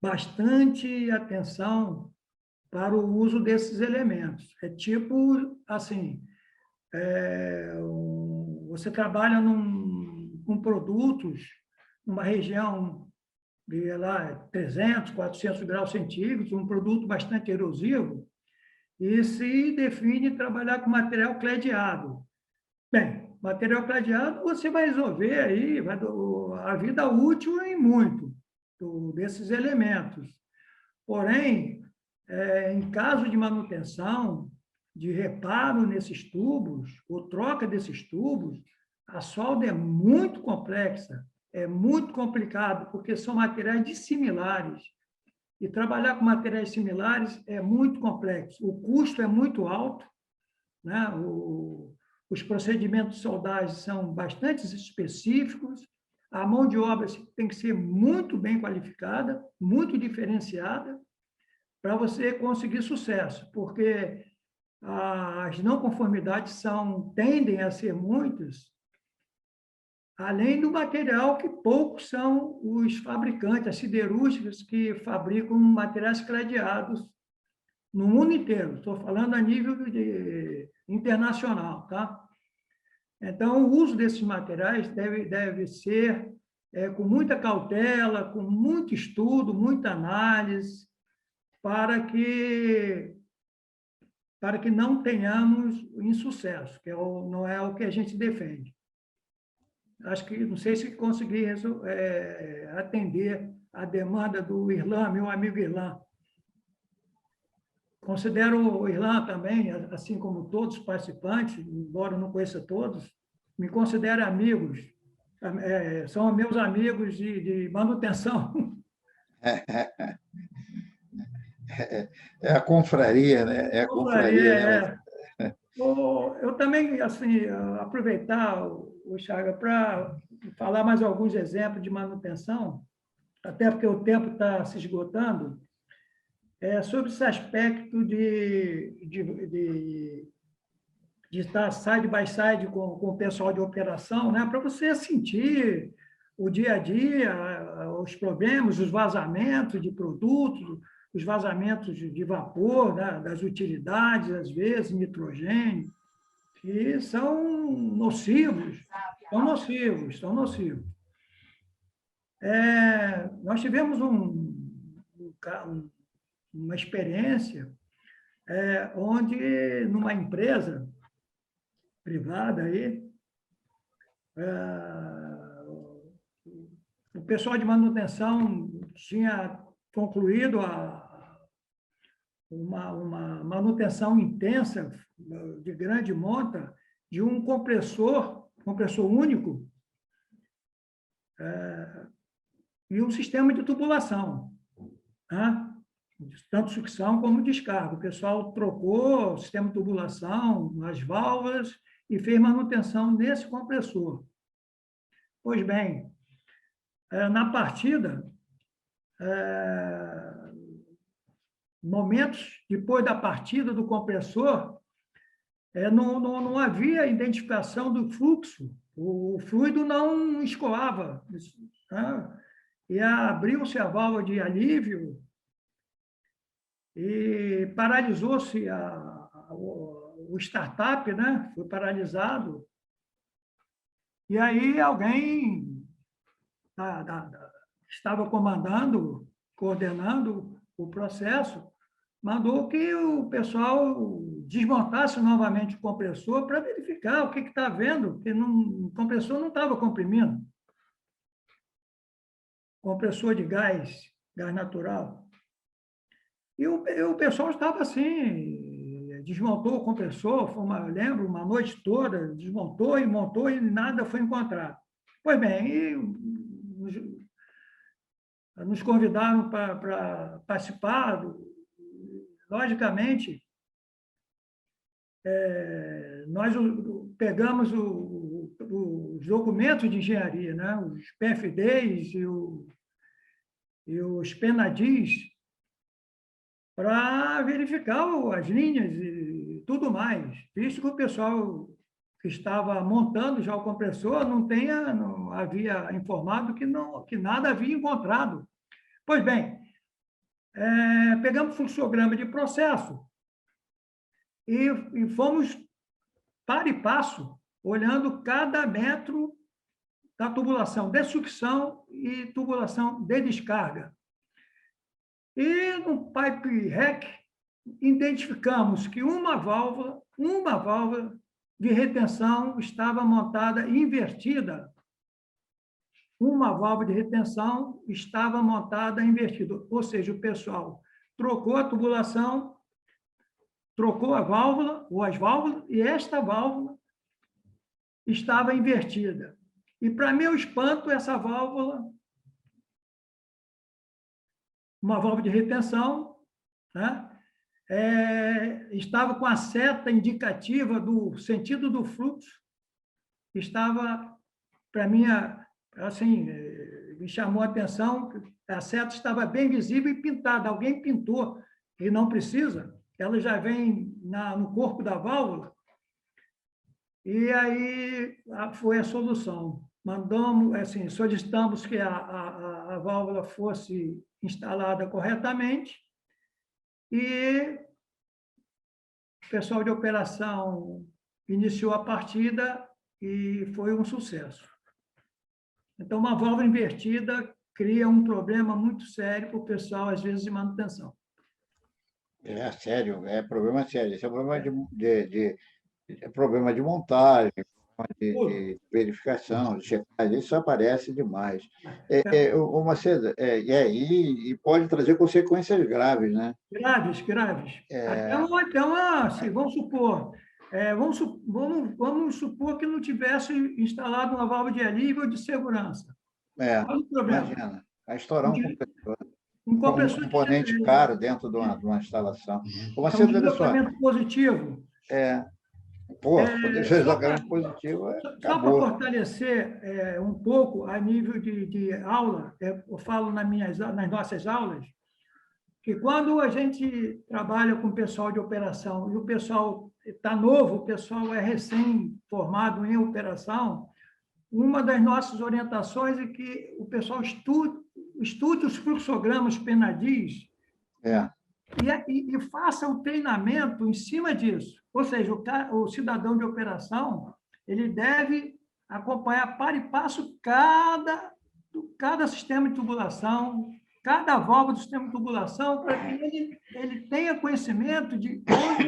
bastante atenção para o uso desses elementos. É tipo, assim, você trabalha com produtos numa região de lá, 300, 400 graus centígrados, um produto bastante erosivo, e se define trabalhar com material cladeado. Bem, material cladeado você vai resolver aí a vida útil em muito desses elementos. Porém, em caso de manutenção, de reparo nesses tubos, ou troca desses tubos, a solda é muito complexa, é muito complicado, porque são materiais dissimilares. E trabalhar com materiais similares é muito complexo. O custo é muito alto, né? Os procedimentos de soldagem são bastante específicos, a mão de obra tem que ser muito bem qualificada, muito diferenciada, para você conseguir sucesso, porque as não conformidades tendem a ser muitas, além do material que poucos são os fabricantes, as siderúrgicas que fabricam materiais cladeados no mundo inteiro. Estou falando a nível internacional, tá? Então, o uso desses materiais deve ser com muita cautela, com muito estudo, muita análise, para que não tenhamos insucesso, que não é o que a gente defende. Acho que, não sei se consegui atender a demanda do Irlan, meu amigo Irlan. Considero o Irlan também, assim como todos os participantes, embora eu não conheça todos, me considero amigos, são meus amigos de manutenção. É a confraria, né? É a confraria, né? Eu também, assim, aproveitar, o Chaga, para falar mais alguns exemplos de manutenção, até porque o tempo está se esgotando, sobre esse aspecto de estar side by side com o pessoal de operação, né, para você sentir o dia a dia, os problemas, os vazamentos de produtos, os vazamentos de vapor, né, das utilidades, às vezes, nitrogênio, que são nocivos, são nocivos. Nós tivemos uma experiência onde, numa empresa privada, aí, o pessoal de manutenção tinha concluído uma manutenção intensa, de grande monta, de um compressor único, e um sistema de tubulação, né? Tanto sucção como descarga. O pessoal trocou o sistema de tubulação, as válvulas, e fez manutenção nesse compressor. Pois bem, na partida, momentos depois da partida do compressor, não havia identificação do fluxo, o fluido não escoava, né? E abriu-se a válvula de alívio e paralisou-se o startup, né? Foi paralisado. E aí alguém estava coordenando o processo, mandou que o pessoal desmontasse novamente o compressor para verificar o que está havendo, porque o compressor não estava comprimindo. Compressor de gás natural. E o pessoal estava assim, desmontou o compressor, eu lembro, uma noite toda, desmontou e montou e nada foi encontrado. Pois bem, nos convidaram para participar, logicamente, nós pegamos os documentos de engenharia, né? Os PFDs e os PENADIs, para verificar as linhas e tudo mais, visto que o pessoal que estava montando já o compressor não havia informado que nada havia encontrado. Pois bem, pegamos o fluxograma de processo e fomos para e passo, olhando cada metro da tubulação de sucção e tubulação de descarga. E no pipe hack, identificamos que uma válvula de retenção estava montada invertida. Uma válvula de retenção estava montada invertida, ou seja, o pessoal trocou a tubulação, trocou a válvula, ou as válvulas, e esta válvula estava invertida. E, para meu espanto, essa válvula, uma válvula de retenção, né? Estava com a seta indicativa do sentido do fluxo, estava, para mim, assim, me chamou a atenção, a seta estava bem visível e pintada, alguém pintou, e não precisa, ela já vem no corpo da válvula, e aí foi a solução. Mandamos, assim, solicitamos que a válvula fosse instalada corretamente, e o pessoal de operação iniciou a partida e foi um sucesso. Então, uma válvula invertida cria um problema muito sério para o pessoal, às vezes, de manutenção. Sério, é problema sério. Esse é um problema problema de montagem, de verificação, de checagem, isso aparece demais. Macedo, e pode trazer consequências graves, né? Graves. Assim, vamos supor que não tivesse instalado uma válvula de alívio de segurança. Qual o problema? Imagina, vai estourar um componente caro dentro de uma instalação. Macedo, olha só. Positivo. Deslocamento positivo acabou. Só para fortalecer um pouco a nível de aula, eu falo nas nossas aulas, que quando a gente trabalha com o pessoal de operação e o pessoal está novo, o pessoal é recém-formado em operação, uma das nossas orientações é que o pessoal estude os fluxogramas PENADIS e faça o treinamento em cima disso. Ou seja, o cidadão de operação ele deve acompanhar para e passo cada sistema de tubulação, cada válvula do sistema de tubulação, para que ele tenha conhecimento de onde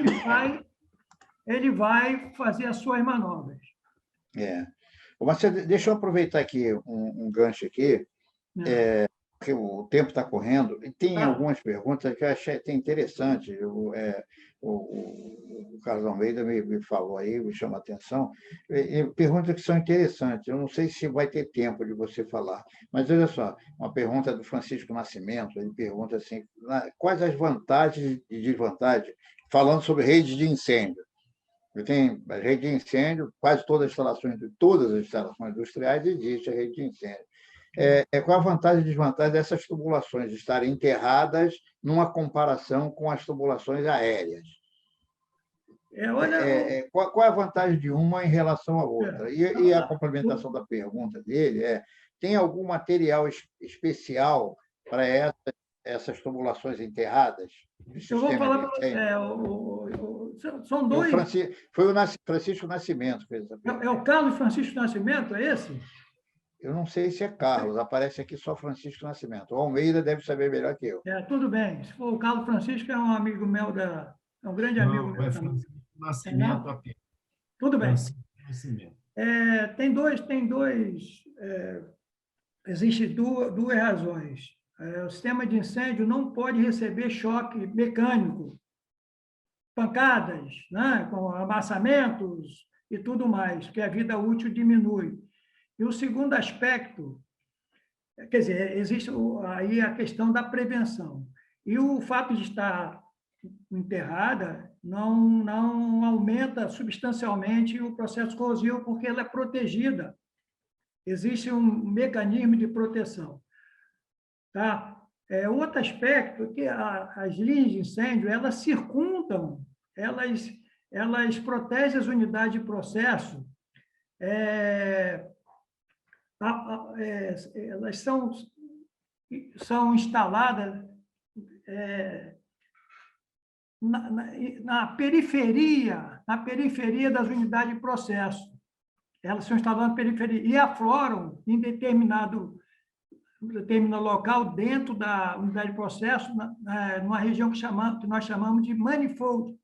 ele vai fazer as suas manobras. Marcelo, deixa eu aproveitar aqui um gancho aqui, porque o tempo está correndo, e tem algumas perguntas que eu achei até interessante. O Carlos Almeida me falou aí, me chama a atenção, perguntas que são interessantes. Eu não sei se vai ter tempo de você falar, mas olha só, uma pergunta do Francisco Nascimento, ele pergunta assim, quais as vantagens e desvantagens, falando sobre redes de incêndio. Tem a rede de incêndio, quase todas as instalações industriais existe a rede de incêndio. Qual a vantagem e desvantagem dessas tubulações estarem enterradas numa comparação com as tubulações aéreas? Qual é a vantagem de uma em relação à outra? E a complementação da pergunta dele tem algum material especial para essas tubulações enterradas? Eu vou falar são dois... Foi o Francisco Nascimento que fez essa pergunta. É o Carlos Francisco Nascimento, é esse? Eu não sei se é Carlos, aparece aqui só Francisco Nascimento. O Almeida deve saber melhor que eu. Tudo bem. Se for o Carlos Francisco, é um amigo meu, é um grande amigo meu. É Francisco Nascimento apenas. Tudo bem. Nascimento. Existem duas razões. O sistema de incêndio não pode receber choque mecânico, pancadas, né, com amassamentos e tudo mais, que a vida útil diminui. E o segundo aspecto, quer dizer, existe aí a questão da prevenção. E o fato de estar enterrada não aumenta substancialmente o processo corrosivo, porque ela é protegida. Existe um mecanismo de proteção. Tá? Outro aspecto é que as linhas de incêndio, elas circundam, elas protegem as unidades de processo, elas são instaladas na periferia das unidades de processo. Elas são instaladas na periferia e afloram em determinado local dentro da unidade de processo, numa região que nós chamamos de manifold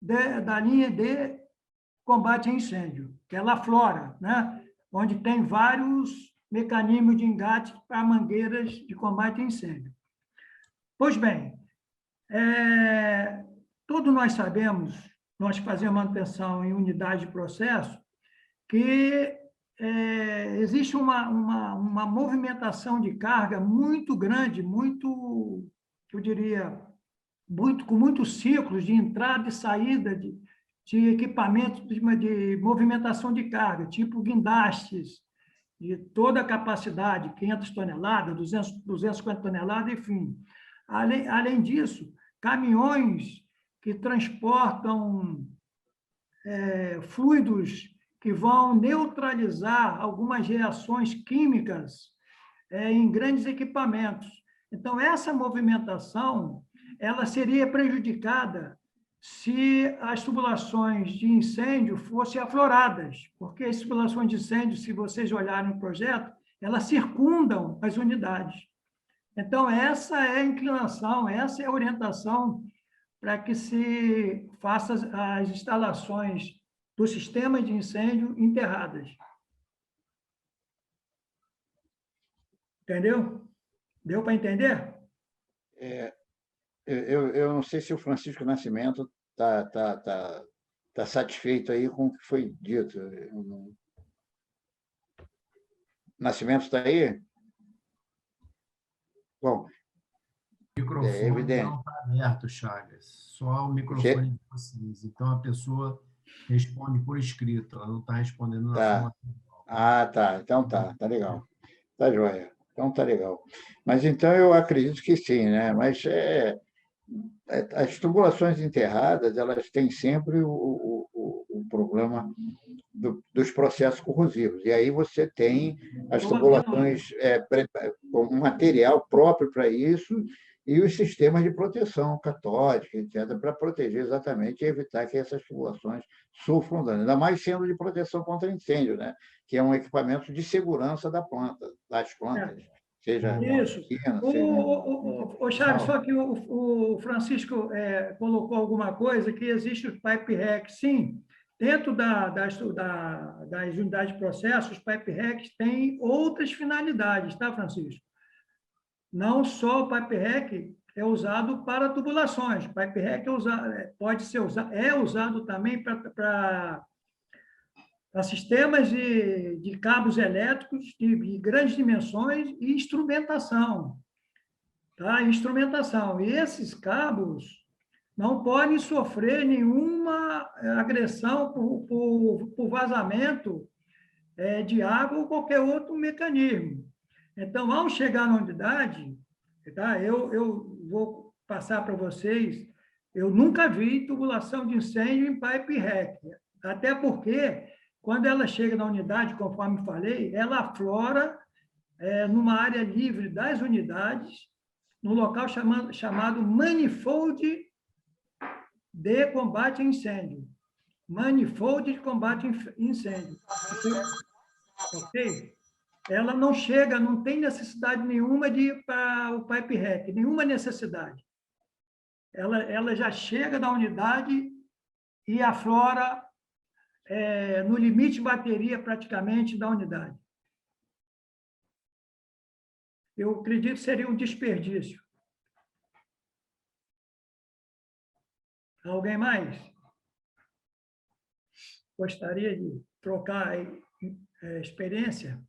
da linha de combate a incêndio, que ela aflora, né? Onde tem vários mecanismos de engate para mangueiras de combate a incêndio. Pois bem, todos nós sabemos, nós fazemos manutenção em unidade de processo, que existe uma movimentação de carga muito grande, muito, eu diria, com muitos ciclos de entrada e saída de equipamentos de movimentação de carga, tipo guindastes, de toda a capacidade, 500 toneladas, 250 toneladas, enfim. Além disso, caminhões que transportam fluidos que vão neutralizar algumas reações químicas em grandes equipamentos. Então, essa movimentação ela seria prejudicada se as tubulações de incêndio fossem afloradas, porque as tubulações de incêndio, se vocês olharem o projeto, elas circundam as unidades. Então, essa é a inclinação, essa é a orientação para que se faça as instalações do sistema de incêndio enterradas. Entendeu? Deu para entender? Eu não sei se o Francisco Nascimento está satisfeito aí com o que foi dito. Nascimento está aí? Bom, O microfone não está aberto, Chagas. Só o microfone de vocês. Então, a pessoa responde por escrito, ela não está respondendo na forma. Tá. Então tá legal. Tá joia. Então tá legal. Mas então eu acredito que sim, né? Mas as tubulações enterradas, elas têm sempre o problema dos processos corrosivos. E aí você tem as tubulações com material próprio para isso e os sistemas de proteção catódica, etc., para proteger exatamente e evitar que essas tubulações sofram dano. Ainda mais sendo de proteção contra incêndio, né? Que é um equipamento de segurança das plantas. Seja isso. Charles, só que o Francisco colocou alguma coisa que existe o pipe rack, sim. Dentro das unidades de processo, os pipe racks têm outras finalidades, tá, Francisco? Não só o pipe rack é usado para tubulações. O pipe rack é usado também para sistemas de cabos elétricos de grandes dimensões e instrumentação. Tá? Instrumentação. E esses cabos não podem sofrer nenhuma agressão por vazamento de água ou qualquer outro mecanismo. Então, ao chegar na unidade, tá? Eu vou passar para vocês, eu nunca vi tubulação de incêndio em pipe rack, até porque, quando ela chega na unidade, conforme falei, ela aflora numa área livre das unidades, num local chamado manifold de combate a incêndio. Manifold de combate a incêndio. Ok? Ela não chega, não tem necessidade nenhuma de ir para o pipe rack, nenhuma necessidade. Ela já chega da unidade e aflora no limite de bateria, praticamente, da unidade. Eu acredito que seria um desperdício. Alguém mais? Gostaria de trocar experiência?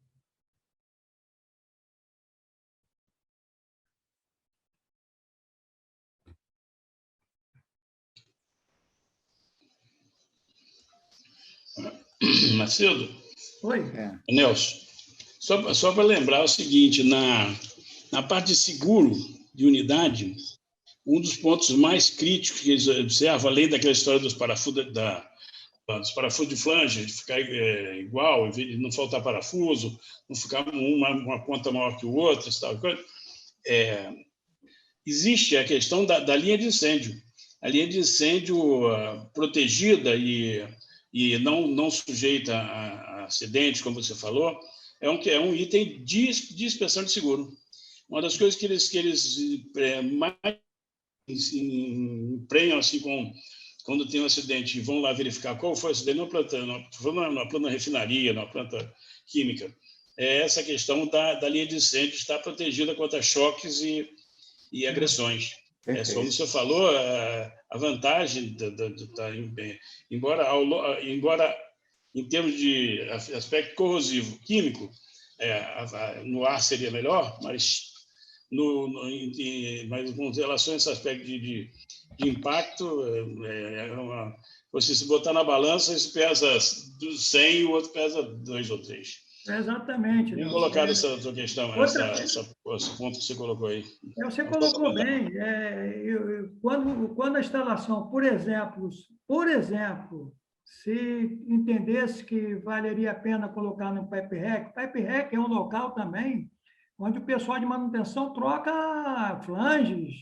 Macedo? Oi. Nelson, só para lembrar o seguinte, Na parte de seguro de unidade, um dos pontos mais críticos que eles observam, além daquela história dos parafusos, dos parafusos de flange, de ficar igual, de não faltar parafuso, não ficar uma ponta maior que o outro, tal coisa, existe a questão da linha de incêndio. A linha de incêndio protegida e não sujeita a acidentes, como você falou, é um item de inspeção de seguro. Uma das coisas que eles mais emprenham assim, quando tem um acidente e vão lá verificar qual foi o acidente, na planta refinaria, na planta química, é essa questão da linha de incêndio estar protegida contra choques e agressões. Como você falou, a vantagem, embora em termos de aspecto corrosivo químico, no ar seria melhor, mas com relação a esse aspecto de impacto, você se botar na balança, esse pesa 100 e o outro pesa 2 ou 3. Exatamente. Bem colocado essa sua questão, esse ponto que você colocou aí. Você colocou bem. Quando a instalação, por exemplo, se entendesse que valeria a pena colocar no pipe rack é um local também onde o pessoal de manutenção troca flanges,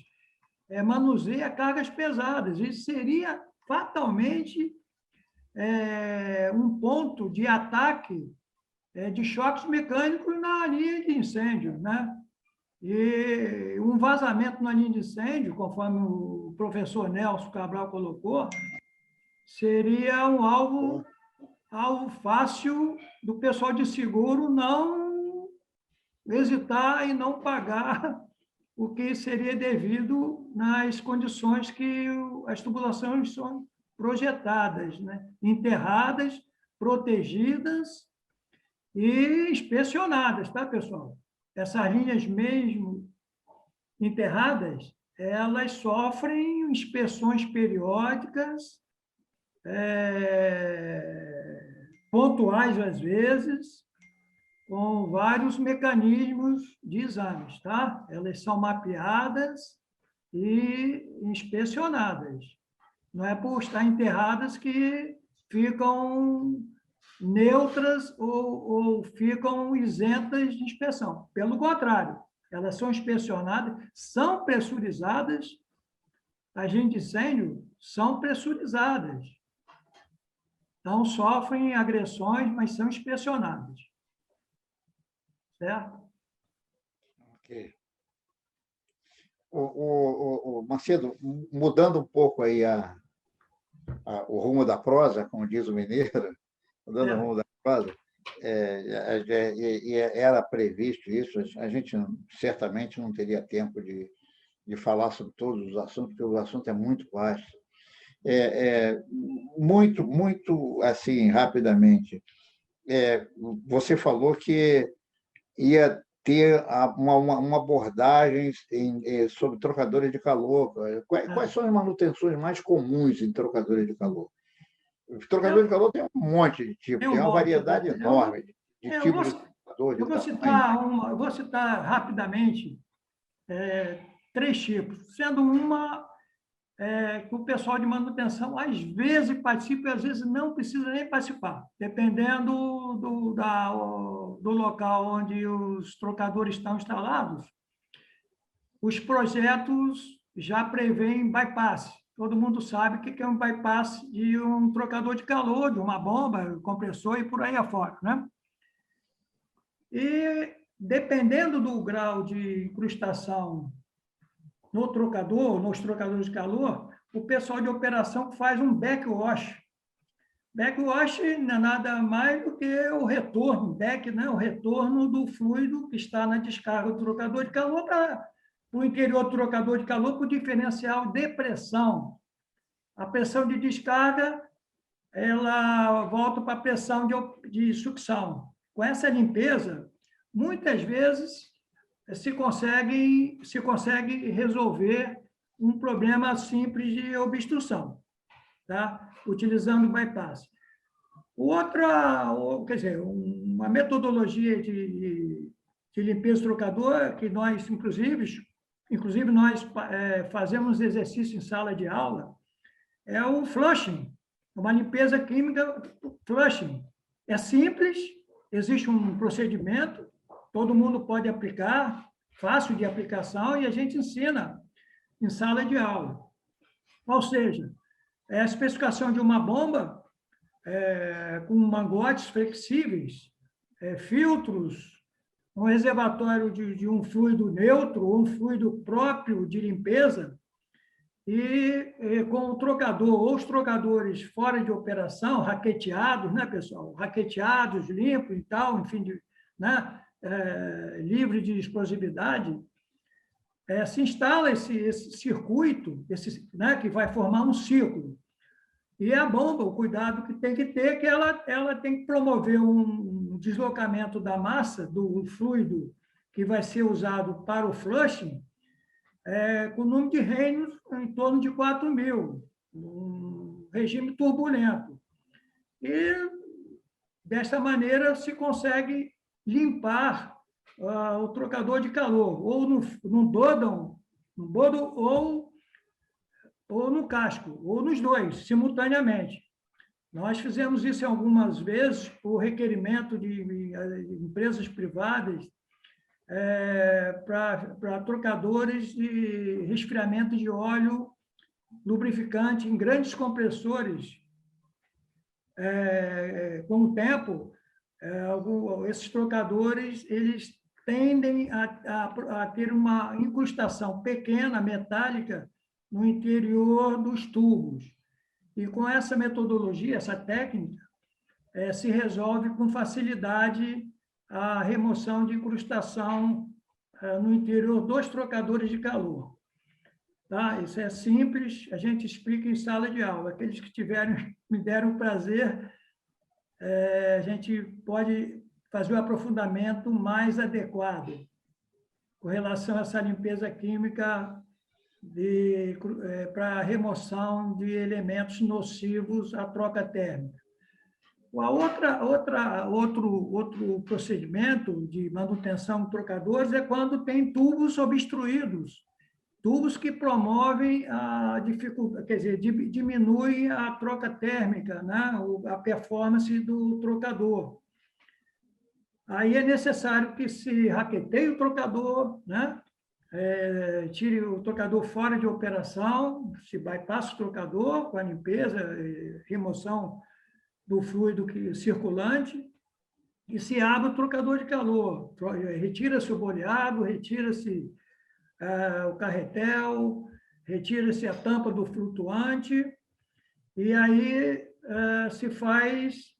manuseia cargas pesadas. Isso seria fatalmente um ponto de ataque de choques mecânicos na linha de incêndio, né? E um vazamento na linha de incêndio, conforme o professor Nelson Cabral colocou, seria um alvo fácil do pessoal de seguro não hesitar e não pagar o que seria devido nas condições que as tubulações são projetadas, né? Enterradas, protegidas e inspecionadas, tá, pessoal? Essas linhas mesmo enterradas, elas sofrem inspeções periódicas, pontuais às vezes, com vários mecanismos de exames, tá? Elas são mapeadas e inspecionadas. Não é por estar enterradas que ficam neutras ou ficam isentas de inspeção. Pelo contrário, elas são inspecionadas, são pressurizadas, agentes de incêndio são pressurizadas. Não sofrem agressões, mas são inspecionadas. Certo? Ok. Macedo, mudando um pouco aí o rumo da prosa, como diz o mineiro, mudando o rumo da prosa, era previsto isso, a gente certamente não teria tempo de falar sobre todos os assuntos, porque o assunto é muito vasto. Muito assim, rapidamente, você falou que ia ter uma abordagem sobre trocadores de calor. Quais são as manutenções mais comuns em trocadores de calor? O trocador de calor tem um monte de tipos, tem uma variedade enorme de tipos de trocador. Eu vou citar rapidamente 3 tipos, sendo uma que o pessoal de manutenção às vezes participa e às vezes não precisa nem participar, dependendo do local onde os trocadores estão instalados. Os projetos já prevêem bypass. Todo mundo sabe o que é um bypass de um trocador de calor, de uma bomba, compressor e por aí afora, né? E dependendo do grau de incrustação nos trocadores de calor, o pessoal de operação faz um backwash. Backwash não é nada mais do que o retorno, o retorno do fluido que está na descarga do trocador de calor para o interior do trocador de calor para o diferencial de pressão. A pressão de descarga, ela volta para a pressão de sucção. Com essa limpeza, muitas vezes se consegue resolver um problema simples de obstrução, tá? Utilizando o bypass. Uma metodologia de de limpeza do trocador, que nós, inclusive nós fazemos exercício em sala de aula, é o flushing, uma limpeza química flushing. É simples, existe um procedimento, todo mundo pode aplicar, fácil de aplicação, e a gente ensina em sala de aula. Ou seja, a especificação de uma bomba com mangotes flexíveis, filtros, um reservatório de um fluido neutro ou um fluido próprio de limpeza, e com o trocador ou os trocadores fora de operação, raqueteados, né, pessoal? Raqueteados, limpos e tal, enfim, né? Livre de explosividade, se instala esse circuito, né, que vai formar um ciclo. E a bomba, o cuidado que tem que ter, é que ela tem que promover um deslocamento da massa, do fluido que vai ser usado para o flushing, com o número de reinos em torno de 4.000, um regime turbulento. E, desta maneira, se consegue limpar o trocador de calor, ou no bodão, ou no casco, ou nos dois, simultaneamente. Nós fizemos isso algumas vezes por requerimento de empresas privadas para trocadores de resfriamento de óleo lubrificante em grandes compressores. Com o tempo, esses trocadores eles tendem a ter uma incrustação pequena, metálica, no interior dos tubos. E com essa metodologia, essa técnica, se resolve com facilidade a remoção de incrustação no interior dos trocadores de calor. Tá? Isso é simples, a gente explica em sala de aula. Aqueles que me deram o prazer, a gente pode fazer o aprofundamento mais adequado com relação a essa limpeza química para remoção de elementos nocivos à troca térmica. Outro procedimento de manutenção de trocadores é quando tem tubos obstruídos, tubos que promovem a dificuldade, quer dizer, diminuem a troca térmica, né? A performance do trocador. Aí é necessário que se raqueteie o trocador, né? Tire o trocador fora de operação, se bypassa o trocador com a limpeza, remoção do fluido circulante, e se abre o trocador de calor. Retira-se o boleado, retira-se o carretel, retira-se a tampa do flutuante, e aí se faz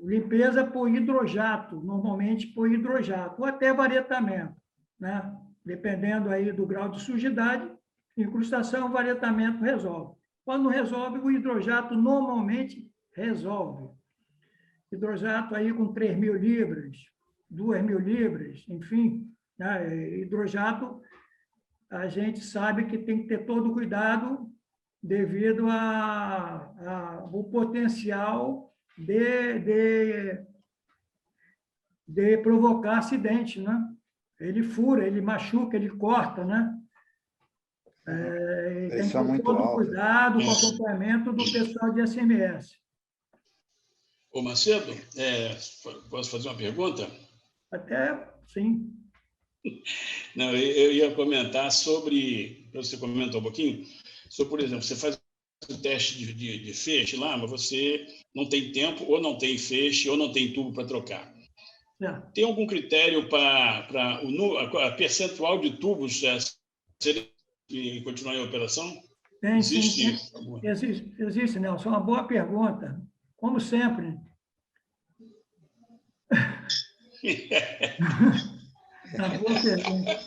limpeza por hidrojato, normalmente por hidrojato, ou até varietamento, né? Dependendo aí do grau de sujidade, incrustação, varietamento resolve. Quando não resolve, o hidrojato normalmente resolve. Hidrojato aí com 3.000 libras, 2.000 libras, enfim, né? Hidrojato, a gente sabe que tem que ter todo cuidado devido ao potencial de provocar acidente, né? Ele fura, ele machuca, ele corta, né? Tem que ter todo cuidado com o acompanhamento do pessoal de SMS. Ô, Macedo, posso fazer uma pergunta? Até, sim. Não, eu ia comentar sobre, você comentou um pouquinho, sobre, por exemplo, você faz o teste de feixe lá, mas você não tem tempo, ou não tem feixe, ou não tem tubo para trocar. Tem algum critério para a percentual de tubos e continuar em operação? Tem, existe? Sim. Existe, Nelson. Uma boa pergunta. Como sempre. Uma boa pergunta.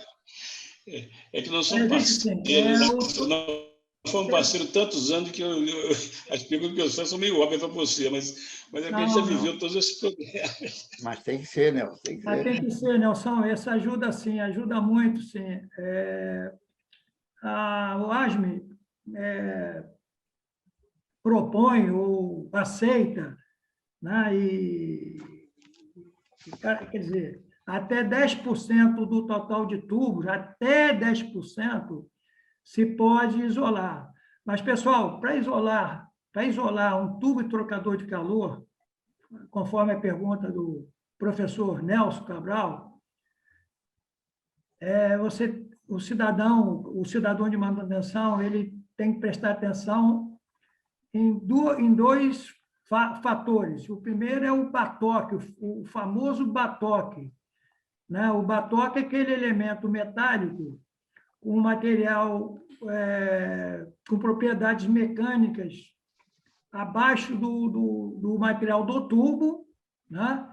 É que nós somos parceiros. Nós fomos parceiros tantos anos que as perguntas que eu faço são meio óbvias para você, mas é que a gente já viveu todos esses problemas. Mas tem que ser, Nelson. Tem que ser, Nelson. Essa ajuda, sim, ajuda muito, sim. O ASME propõe ou aceita, né, e quer dizer, até 10% do total de tubos, até 10% se pode isolar. Mas, pessoal, para isolar um tubo e trocador de calor, conforme a pergunta do professor Nelson Cabral, o cidadão de manutenção, ele tem que prestar atenção em dois fatores. O primeiro é o batoque, o famoso batoque, né? O batoque é aquele elemento metálico com material com propriedades mecânicas abaixo do material do tubo, né?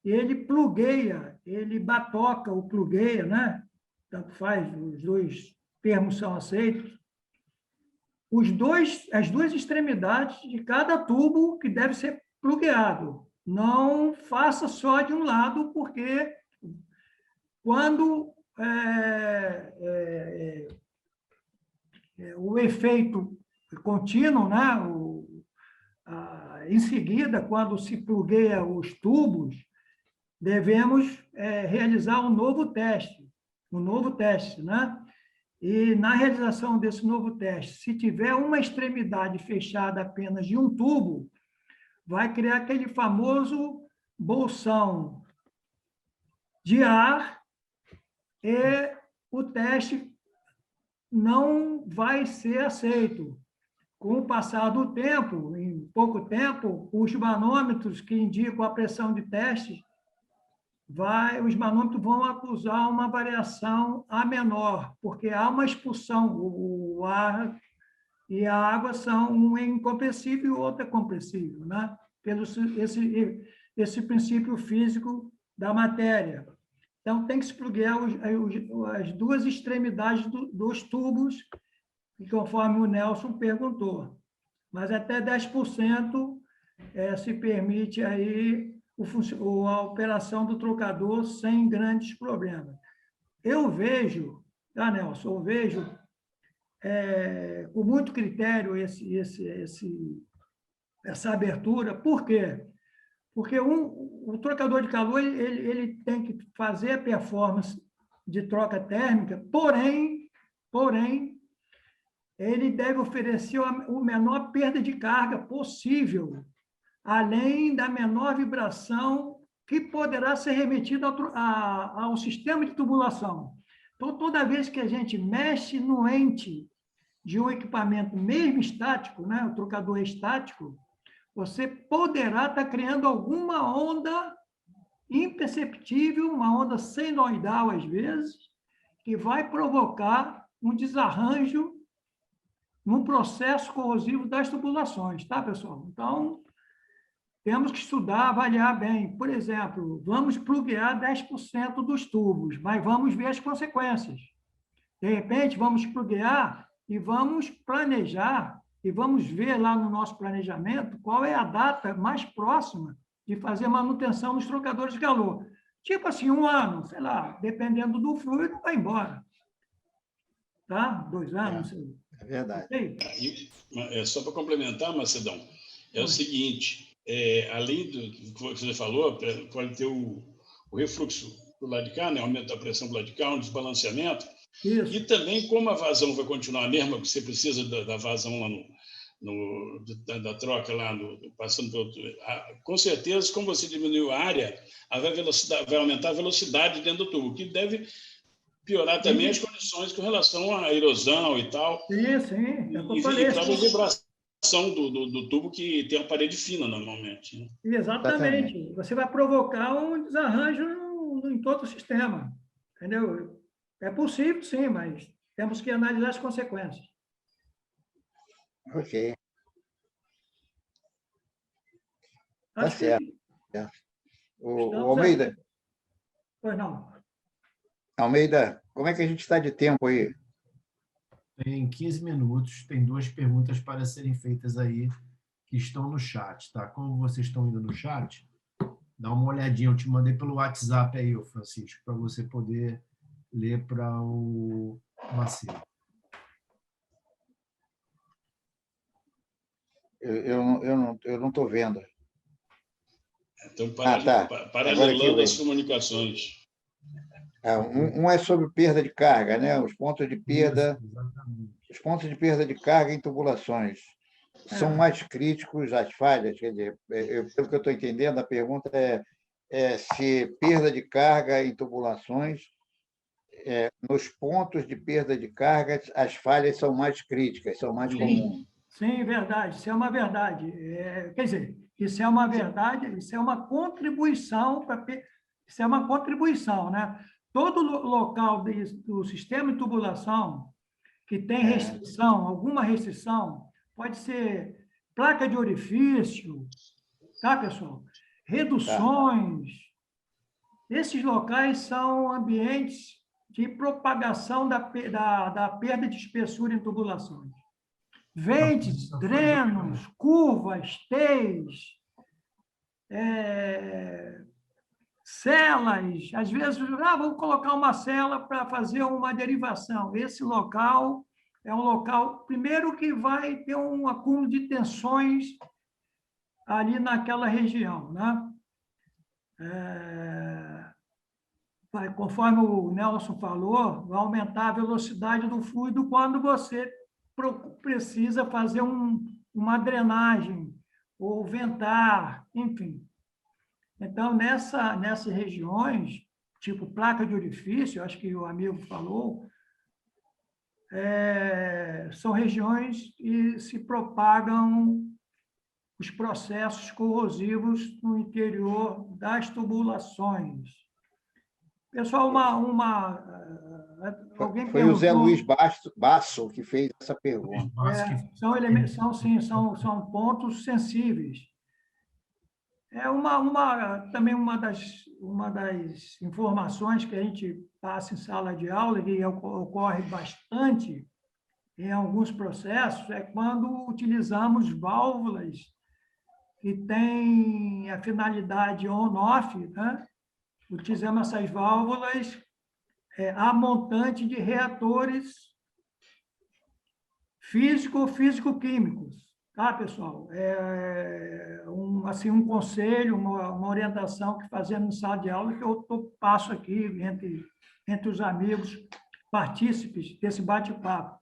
E ele plugueia, ele batoca ou plugueia, né? Tanto faz, os dois termos são aceitos. As duas extremidades de cada tubo que deve ser plugueado. Não faça só de um lado, porque quando o efeito contínuo, né? Em seguida, quando se plugueia os tubos, devemos realizar um novo teste, né? E na realização desse novo teste, se tiver uma extremidade fechada apenas de um tubo, vai criar aquele famoso bolsão de ar e o teste não vai ser aceito. Com o passar do tempo, em pouco tempo, os manômetros que indicam a pressão de teste, os manômetros vão acusar uma variação A menor, porque há uma expulsão. O ar e a água são um é incompressível e o outro é compressível, né? Pelo esse princípio físico da matéria. Então, tem que se pluguear as duas extremidades dos tubos, conforme o Nelson perguntou. Mas até 10% se permite aí a operação do trocador sem grandes problemas. Eu vejo, tá, Nelson? Eu vejo com muito critério essa abertura. Por quê? Porque o trocador de calor ele tem que fazer a performance de troca térmica, porém, ele deve oferecer a menor perda de carga possível, além da menor vibração que poderá ser remetida ao sistema de tubulação. Então, toda vez que a gente mexe no ente de um equipamento, mesmo estático, né, o trocador estático, você poderá estar criando alguma onda imperceptível, uma onda senoidal, às vezes, que vai provocar um desarranjo num processo corrosivo das tubulações, tá, pessoal? Então, temos que estudar, avaliar bem. Por exemplo, vamos pluguear 10% dos tubos, mas vamos ver as consequências. De repente, vamos pluguear e vamos planejar, e vamos ver lá no nosso planejamento qual é a data mais próxima de fazer manutenção nos trocadores de calor. Tipo assim, 1 ano, sei lá, dependendo do fluido, vai embora. Tá? 2 anos, não sei. É verdade. Só para complementar, Macedão, o seguinte, além do que você falou, pode ter o refluxo do lado de cá, né? Aumento da pressão do lado de cá, um desbalanceamento. Isso. E também, como a vazão vai continuar a mesma, porque você precisa da vazão lá da troca lá, passando pelo... Com certeza, como você diminuiu a área, vai aumentar a velocidade dentro do tubo, que deve piorar também as condições com relação à erosão e tal. Sim. E própria vibração do tubo, que tem uma parede fina, normalmente. Né? Exatamente. Você vai provocar um desarranjo em todo o sistema. Entendeu? É possível, sim, mas temos que analisar as consequências. Ok. Tá certo. O Almeida. Pois não. Almeida, como é que a gente está de tempo aí? Tem 15 minutos, tem 2 perguntas para serem feitas aí, que estão no chat, tá? Como vocês estão indo no chat, dá uma olhadinha, eu te mandei pelo WhatsApp aí, Francisco, para você poder ler para o Macedo. Eu não estou vendo. Então, Tá. paralelando as comunicações. Um é sobre perda de carga, né? Os pontos de perda, Isso, exatamente. os pontos de perda de carga em tubulações são mais críticos às falhas. Quer dizer, pelo que eu estou entendendo, a pergunta é se perda de carga em tubulações, nos pontos de perda de carga, as falhas são mais críticas, são mais comuns. Sim, verdade. Isso é uma verdade. Quer dizer, isso é uma verdade, isso é uma contribuição isso é uma contribuição, né? Todo local do sistema de tubulação que tem restrição, alguma restrição, pode ser placa de orifício, tá, pessoal? Reduções. Esses locais são ambientes de propagação da perda de espessura em tubulações. Ventes, drenos, curvas, T's, celas. Às vezes, vamos colocar uma cela para fazer uma derivação. Esse local é um local, primeiro, que vai ter um acúmulo de tensões ali naquela região, né? Conforme o Nelson falou, vai aumentar a velocidade do fluido quando você precisa fazer uma drenagem ou ventar, enfim. Então, nessas regiões, tipo placa de orifício, acho que o amigo falou, são regiões que se propagam os processos corrosivos no interior das tubulações. Pessoal, alguém Foi o Zé perguntou... Luiz Basso que fez essa pergunta. São elementos, são pontos sensíveis. Também uma das informações que a gente passa em sala de aula, e ocorre bastante em alguns processos, é quando utilizamos válvulas que têm a finalidade on-off, né? Utilizamos essas válvulas a montante de reatores físico-químicos. Tá, pessoal? Um conselho, uma orientação que fazemos em sala de aula, que eu passo aqui entre os amigos partícipes desse bate-papo.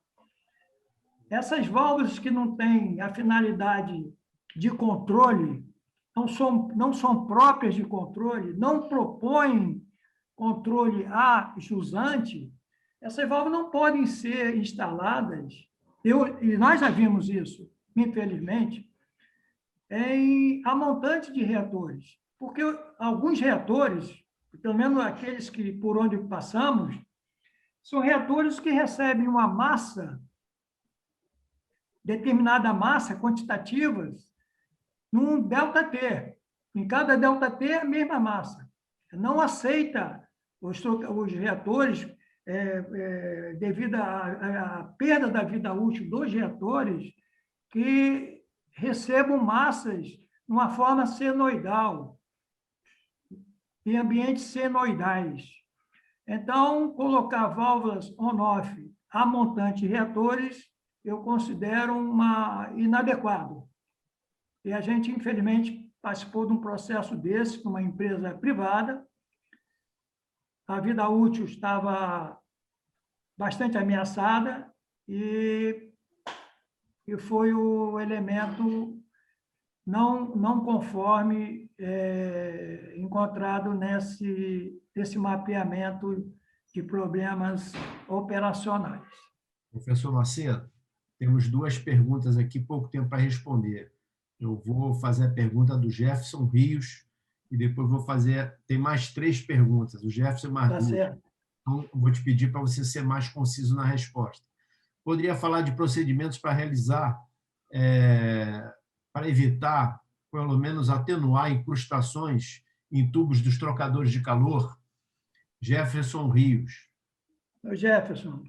Essas válvulas que não têm a finalidade de controle, não são próprias de controle, não propõem controle a jusante, essas válvulas não podem ser instaladas, e nós já vimos isso, infelizmente, a montante de reatores, porque alguns reatores, pelo menos aqueles por onde passamos, são reatores que recebem uma massa, determinada massa quantitativa, num ΔT. Em cada ΔT é a mesma massa. Não aceita os reatores, devido à perda da vida útil dos reatores, que recebam massas de uma forma senoidal, em ambientes senoidais. Então, colocar válvulas on-off a montante de reatores, eu considero inadequado. E a gente, infelizmente, participou de um processo desse, numa empresa privada. A vida útil estava bastante ameaçada e foi o elemento não conforme encontrado nesse mapeamento de problemas operacionais. Professor Macedo, temos duas perguntas aqui, pouco tempo para responder. Eu vou fazer a pergunta do Jefferson Rios e depois tem mais 3 perguntas, o Jefferson mais 2. Certo. Então, vou te pedir para você ser mais conciso na resposta. Poderia falar de procedimentos para realizar, para evitar, pelo menos atenuar incrustações em tubos dos trocadores de calor? Jefferson Rios. Jefferson,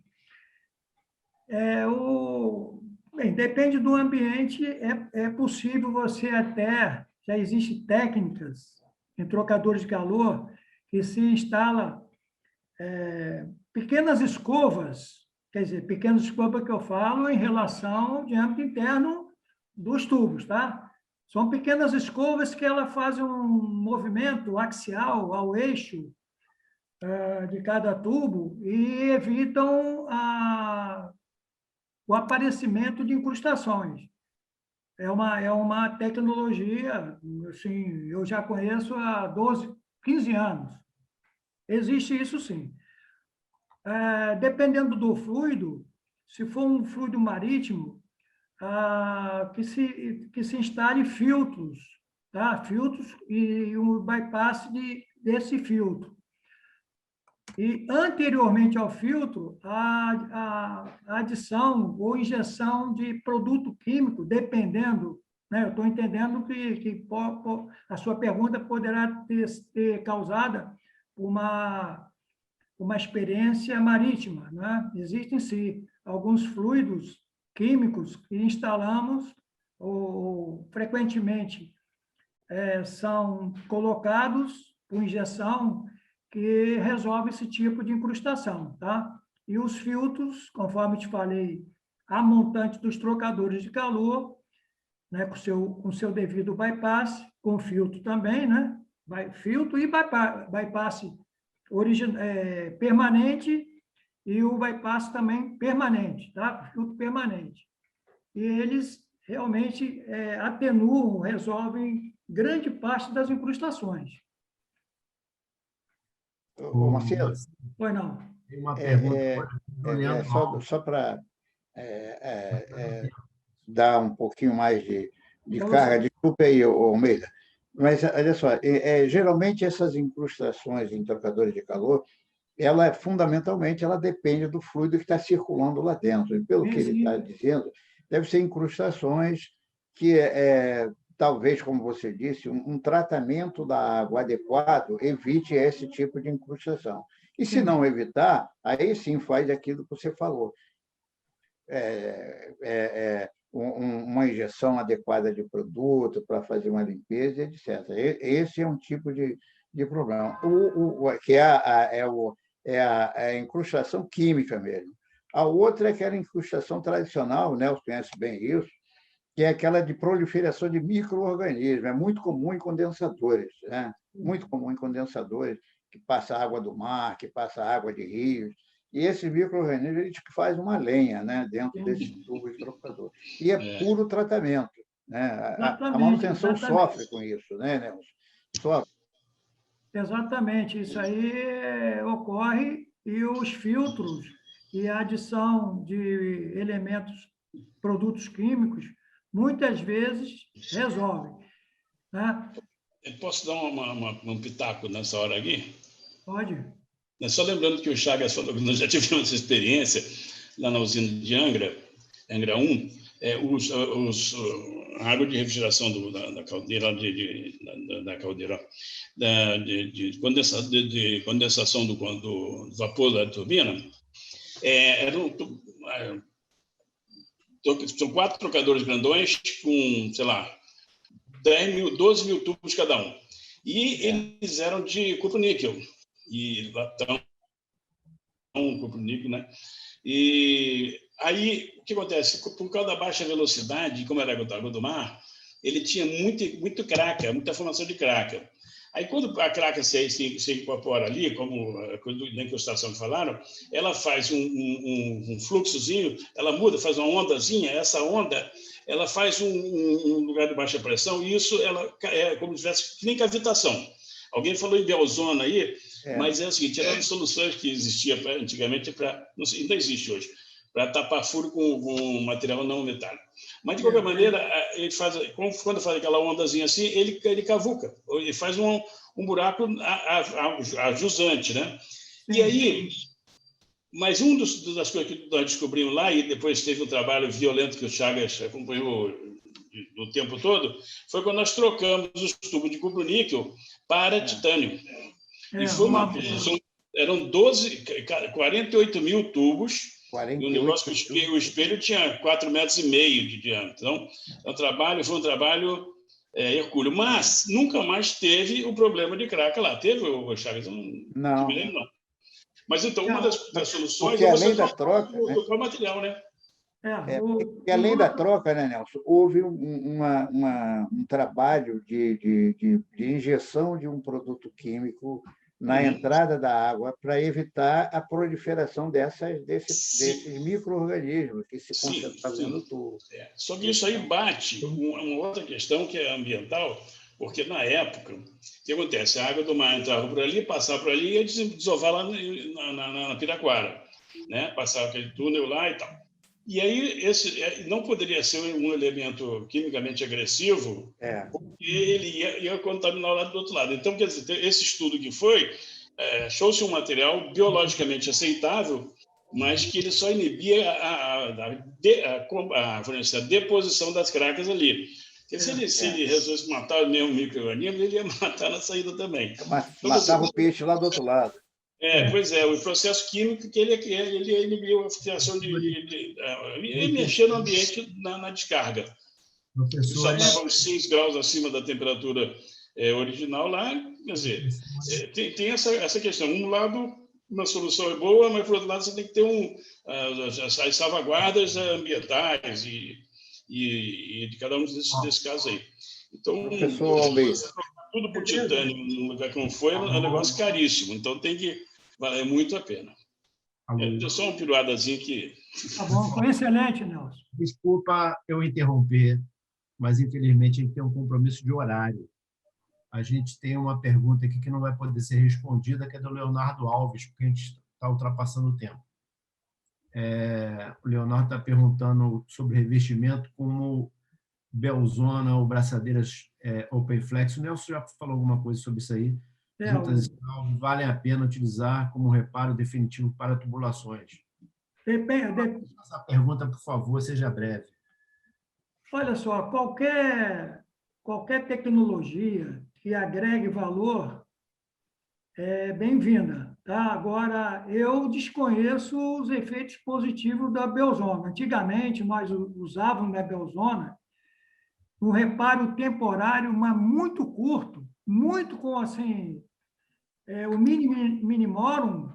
bem, depende do ambiente, é possível você até, já existem técnicas em trocadores de calor que se instala pequenas escovas, quer dizer, pequenas escovas que eu falo em relação ao diâmetro interno dos tubos, tá? São pequenas escovas que ela fazem um movimento axial ao eixo de cada tubo e evitam o aparecimento de incrustações. É uma tecnologia, assim, eu já conheço há 12, 15 anos. Existe isso, sim. Dependendo do fluido, se for um fluido marítimo, que se instale filtros, tá? Filtros e um bypass desse filtro. E, anteriormente ao filtro, a adição ou injeção de produto químico, dependendo, né? Eu estou entendendo que a sua pergunta poderá ter causada uma experiência marítima, né? Existem, sim, alguns fluidos químicos que instalamos ou frequentemente são colocados por injeção que resolve esse tipo de incrustação, tá? E os filtros, conforme te falei, a montante dos trocadores de calor, né, com seu devido bypass, com filtro também, né? Filtro e bypass permanente e o bypass também permanente, tá? Filtro permanente. E eles realmente atenuam, resolvem grande parte das incrustações. Marcelo, Pois não. Tem uma pergunta. só para dar um pouquinho mais de carga, desculpe aí, Almeida, mas olha só, geralmente essas incrustações em trocadores de calor, fundamentalmente, ela depende do fluido que está circulando lá dentro. E pelo que ele está dizendo, deve ser incrustações que, talvez, como você disse, um tratamento da água adequado evite esse tipo de incrustação. E, se não evitar, aí sim faz aquilo que você falou. Uma injeção adequada de produto para fazer uma limpeza, etc. Esse é um tipo de problema. Que é a incrustação química mesmo. A outra é aquela incrustação tradicional, o Nelson conhece bem isso, que é aquela de proliferação de micro-organismos. É muito comum em condensadores, né? Muito comum em condensadores, que passa água do mar, que passa água de rios. E esses micro-organismos, eles fazem uma lenha, né, dentro desses tubos de trocador. E é puro tratamento, né? A manutenção sofre com isso, né, Nelson? Sofre. Exatamente, isso aí ocorre, e os filtros e a adição de elementos, produtos químicos, muitas vezes resolvem, né? Eu posso dar um pitaco nessa hora aqui? Pode. Só lembrando que o Chagas falou que nós já tivemos essa experiência lá na usina de Angra 1, a água de refrigeração da caldeira, da caldeira de condensação do vapor da turbina, são 4 trocadores grandões com, sei lá, 12 mil tubos cada um. E eles eram de cupro-níquel. E latão, cupro-níquel, né? E aí, o que acontece? Por causa da baixa velocidade, como era água do mar, ele tinha muito craca, muita formação de craca. Aí, quando a craca se incorpora ali, como na incrustação falaram, ela faz um fluxozinho, ela muda, faz uma ondazinha, essa onda ela faz um lugar de baixa pressão, e isso é como se tivesse que nem cavitação. Alguém falou em belzona aí, mas é o seguinte, eram soluções que existiam antigamente, ainda existe hoje, para tapar furo com material não metálico. Mas, de qualquer maneira, ele quando faz aquela ondazinha assim, ele cavuca, ele faz um buraco ajusante, né? E aí, mas das coisas que nós descobrimos lá, e depois teve um trabalho violento que o Chagas acompanhou o tempo todo, foi quando nós trocamos os tubos de cupro-níquel para titânio. E foi eram 48 mil tubos, e o negócio, o espelho tinha 4,5 metros de diâmetro. Então, foi um trabalho hercúleo. Mas nunca mais teve o problema de craca lá. Teve, o Chagas? Não me lembro, não. Mas, então, uma das soluções é você trocar o material, né? E além da troca, né, Nelson, houve um trabalho de injeção de um produto químico na entrada da água para evitar a proliferação desses micro-organismos que se concentravam no tubo. Só que isso aí bate uma outra questão que é ambiental, porque na época, o que acontece? A água do mar entrava por ali, passava por ali e ia desovar lá na Piraquara, né? Passava aquele túnel lá e tal. E aí, esse não poderia ser um elemento quimicamente agressivo, porque ele ia contaminar lá do outro lado. Então, quer dizer, esse estudo que foi, achou-se um material biologicamente aceitável, mas que ele só inibia a deposição das cracas ali. Porque se ele resolvesse matar o mesmo micro-organismo, ele ia matar na saída também. Matava o peixe lá do outro lado. Pois é, o processo químico que ele inibiu a criação ele mexia no ambiente na descarga. Só estava uns 6 graus acima da temperatura original lá, quer dizer, tem essa questão. Um lado, uma solução é boa, mas, por outro lado, você tem que ter as salvaguardas ambientais e de cada um desses casos aí. Então, professor Almeida, tudo por titânio num lugar que não foi, é um negócio caríssimo. Então, tem que valer muito a pena. É só uma piruadazinha que... Tá bom, foi excelente, Nelson. Desculpa eu interromper, mas, infelizmente, a gente tem um compromisso de horário. A gente tem uma pergunta aqui que não vai poder ser respondida, que é do Leonardo Alves, porque a gente está ultrapassando o tempo. O Leonardo está perguntando sobre revestimento como Belzona ou braçadeiras OpenFlex. O Nelson já falou alguma coisa sobre isso aí. Juntas valem a pena utilizar como reparo definitivo para tubulações. Essa pergunta, por favor, seja breve. Olha só, qualquer tecnologia que agregue valor é bem-vinda. Tá? Agora, eu desconheço os efeitos positivos da Belzona. Antigamente, nós usávamos a Belzona um reparo temporário, mas muito curto, muito com assim, o minimorum,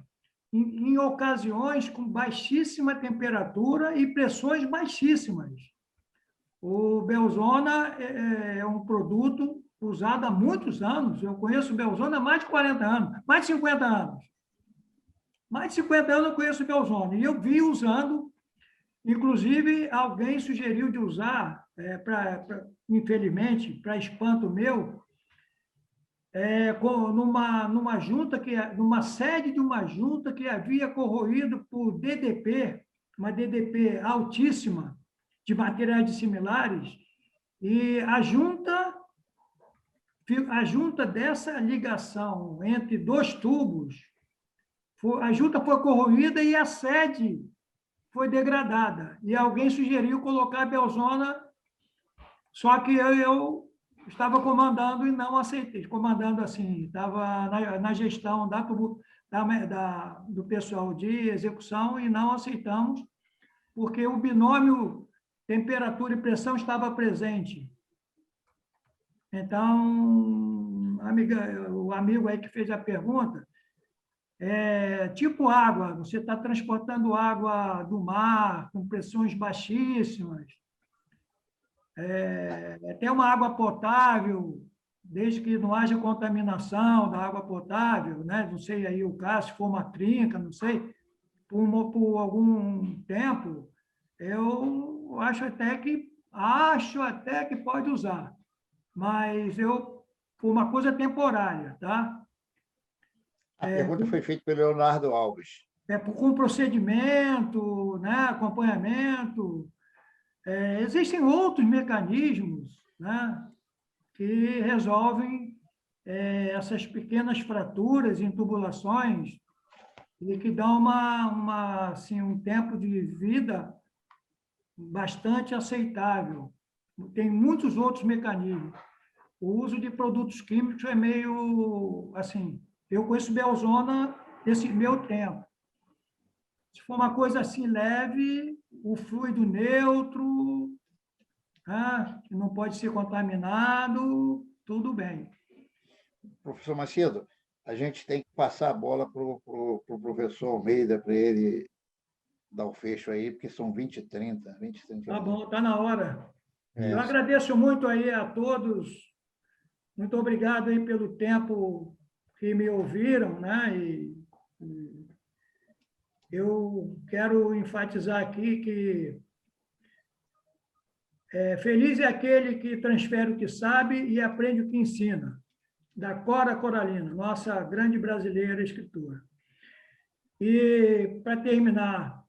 em ocasiões com baixíssima temperatura e pressões baixíssimas. O Belzona é um produto usado há muitos anos. Eu conheço o Belzona há mais de 40 anos, mais de 50 anos. Mais de 50 anos eu conheço o Belzona. E eu vi usando, inclusive, alguém sugeriu de usar, infelizmente, para espanto meu, numa sede de uma junta que havia corroído por DDP, uma DDP altíssima, de materiais dissimilares, e a junta dessa ligação entre 2 tubos, a junta foi corroída e a sede foi degradada. E alguém sugeriu colocar a Belzona, só que eu estava comandando e não aceitei. Comandando assim, estava na gestão do pessoal de execução e não aceitamos, porque o binômio temperatura e pressão estava presente. Então, o amigo aí que fez a pergunta, tipo água, você está transportando água do mar com pressões baixíssimas, até uma água potável, desde que não haja contaminação da água potável, né? Não sei aí o caso, se for uma trinca, não sei, por algum tempo, eu acho até que pode usar, mas por uma coisa temporária, tá? A pergunta foi feita pelo Leonardo Alves. Com procedimento, né, acompanhamento. Existem outros mecanismos, né, que resolvem essas pequenas fraturas em tubulações e que dão assim, um tempo de vida bastante aceitável. Tem muitos outros mecanismos. O uso de produtos químicos é meio assim. Eu conheço Belzona desse meu tempo. Se for uma coisa assim leve, o fluido neutro, né, que não pode ser contaminado, tudo bem. Professor Macedo, a gente tem que passar a bola para o professor Almeida, para ele dar o fecho aí, porque são 20h30, 20h30. Tá bom, está na hora. É. Eu agradeço muito aí a todos. Muito obrigado aí pelo tempo que me ouviram, né? E eu quero enfatizar aqui que feliz é aquele que transfere o que sabe e aprende o que ensina, da Cora Coralina, nossa grande brasileira escritora. E, para terminar,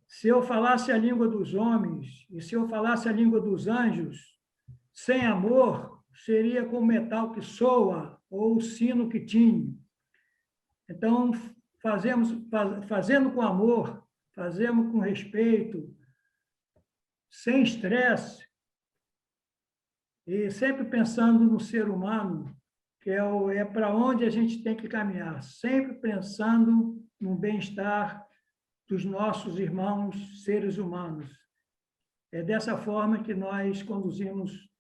se eu falasse a língua dos homens e se eu falasse a língua dos anjos, sem amor, seria como o metal que soa ou o sino que tine. Então, fazendo com amor, fazendo com respeito, sem estresse, e sempre pensando no ser humano, que é para onde a gente tem que caminhar, sempre pensando no bem-estar dos nossos irmãos seres humanos. É dessa forma que nós conduzimos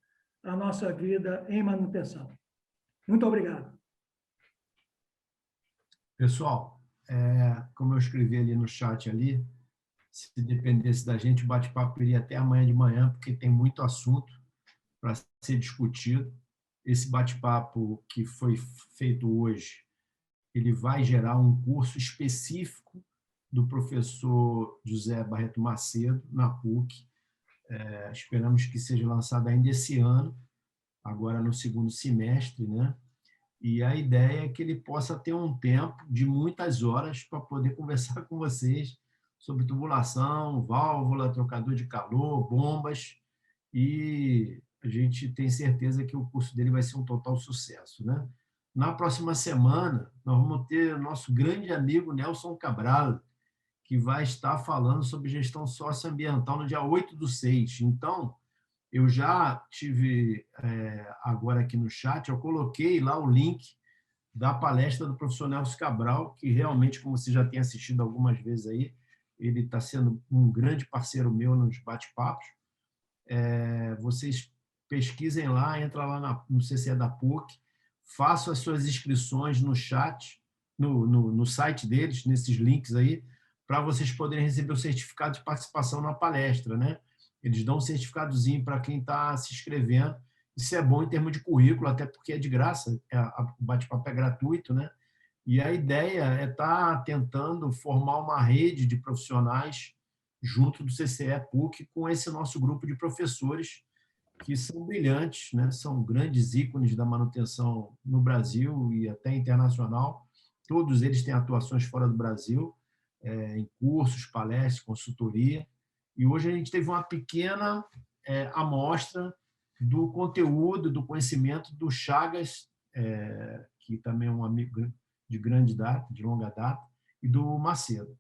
a nossa vida em manutenção. Muito obrigado. Pessoal, como eu escrevi ali no chat ali, se dependesse da gente, o bate-papo iria até amanhã de manhã, porque tem muito assunto para ser discutido. Esse bate-papo que foi feito hoje, ele vai gerar um curso específico do professor José Barreto Macedo, na PUC. Esperamos que seja lançado ainda esse ano, agora no segundo semestre, né? E a ideia é que ele possa ter um tempo de muitas horas para poder conversar com vocês sobre tubulação, válvula, trocador de calor, bombas, e a gente tem certeza que o curso dele vai ser um total sucesso, né? Na próxima semana, nós vamos ter o nosso grande amigo Nelson Cabral, que vai estar falando sobre gestão socioambiental no dia 8/6. Então, eu já tive, agora aqui no chat, eu coloquei lá o link da palestra do professor Nelson Cabral, que realmente, como você já tem assistido algumas vezes aí, ele está sendo um grande parceiro meu nos bate-papos. Vocês pesquisem lá, entra lá no CCE da PUC, façam as suas inscrições no chat, no site deles, nesses links aí, para vocês poderem receber o certificado de participação na palestra, né? Eles dão um certificadozinho para quem está se inscrevendo. Isso é bom em termos de currículo, até porque é de graça, o bate-papo é gratuito, né? E a ideia é estar tentando formar uma rede de profissionais junto do CCE PUC com esse nosso grupo de professores que são brilhantes, né? São grandes ícones da manutenção no Brasil e até internacional. Todos eles têm atuações fora do Brasil, em cursos, palestras, consultoria. E hoje a gente teve uma pequena amostra do conteúdo, do conhecimento do Chagas, que também é um amigo de grande data, de longa data, e do Macedo.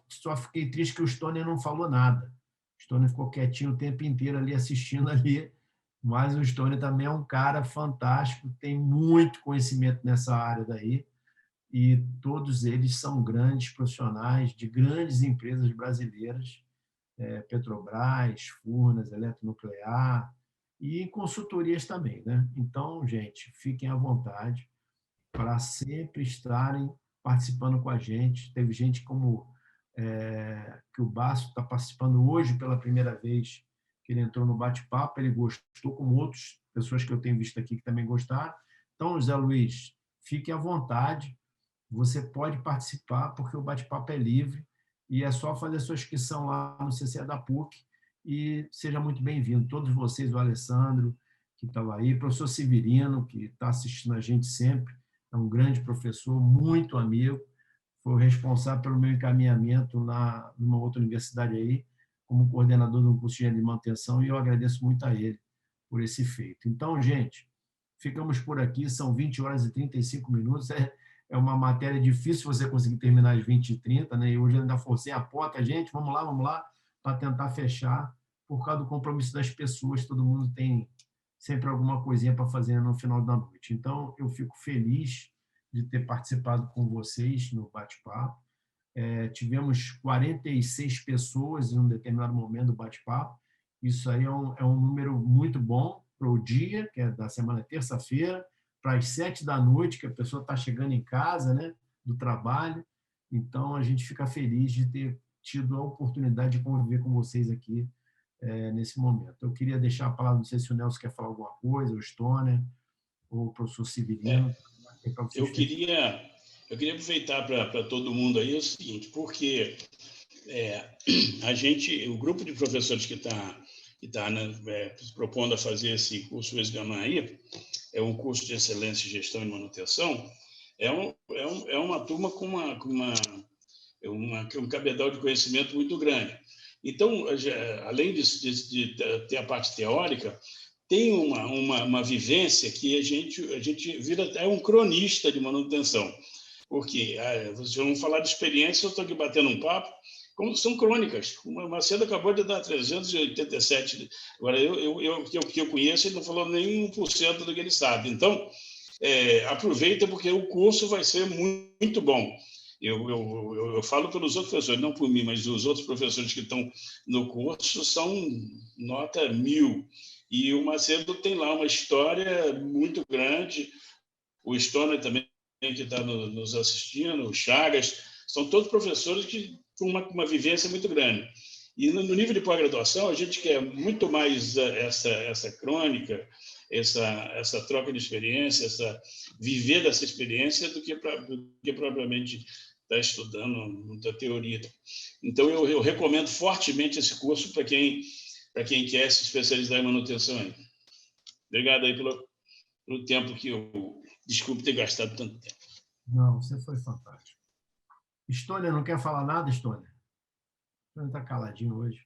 Só fiquei triste que o Stoner não falou nada. O Stoner ficou quietinho o tempo inteiro ali, assistindo ali, mas o Stoner também é um cara fantástico, tem muito conhecimento nessa área daí, e todos eles são grandes profissionais de grandes empresas brasileiras, Petrobras, Furnas, Eletronuclear, e em consultorias também, né? Então, gente, fiquem à vontade para sempre estarem participando com a gente. Teve gente como que o Basso está participando hoje pela primeira vez, que ele entrou no bate-papo, ele gostou, como outras pessoas que eu tenho visto aqui que também gostaram. Então, José Luiz, fique à vontade, você pode participar, porque o bate-papo é livre, e é só fazer sua inscrição lá no CCE da PUC, e seja muito bem-vindo. Todos vocês, o Alessandro, que estava aí, o professor Severino, que está assistindo a gente sempre, é um grande professor, muito amigo, foi o responsável pelo meu encaminhamento numa outra universidade aí, como coordenador de um curso de manutenção, e eu agradeço muito a ele por esse feito. Então, gente, ficamos por aqui, são 20h35, é uma matéria difícil você conseguir terminar às 20h30, né? E hoje eu ainda forcei a porta, gente, vamos lá, para tentar fechar, por causa do compromisso das pessoas, todo mundo tem sempre alguma coisinha para fazer no final da noite. Então, eu fico feliz de ter participado com vocês no bate-papo. Tivemos 46 pessoas em um determinado momento do bate-papo. Isso aí é um número muito bom para o dia, que é da semana terça-feira, para as 7 da noite, que a pessoa está chegando em casa, né, do trabalho. Então, a gente fica feliz de ter tido a oportunidade de conviver com vocês aqui nesse momento. Eu queria deixar a palavra, não sei se o Nelson quer falar alguma coisa, o Stoner, ou o professor Severino. Eu queria aproveitar para todo mundo aí o seguinte, porque a gente, o grupo de professores que está se propondo a fazer esse curso Esgamã aí, é um curso de excelência em gestão e manutenção, é uma turma com um cabedal de conhecimento muito grande. Então, além de ter a parte teórica, tem uma vivência que a gente vira até um cronista de manutenção. Porque vocês vão falar de experiência, eu estou aqui batendo um papo, como são crônicas. O Macedo acabou de dar 387. Agora, que eu conheço, ele não falou nem 1% do que ele sabe. Então, aproveita, porque o curso vai ser muito bom. Eu falo pelos outros professores, não por mim, mas os outros professores que estão no curso são nota 1000. E o Macedo tem lá uma história muito grande. O Stoner também, que está nos assistindo, o Chagas, são todos professores que com uma vivência muito grande. E no nível de pós-graduação, a gente quer muito mais essa crônica, essa troca de experiência, viver dessa experiência, do que propriamente estar estudando muita teoria. Então, eu recomendo fortemente esse curso para quem quer se especializar em manutenção ainda. Obrigado aí pelo tempo que eu... Desculpe ter gastado tanto tempo. Não, você foi fantástico. Stoner, não quer falar nada, Stoner? Stoner está caladinho hoje.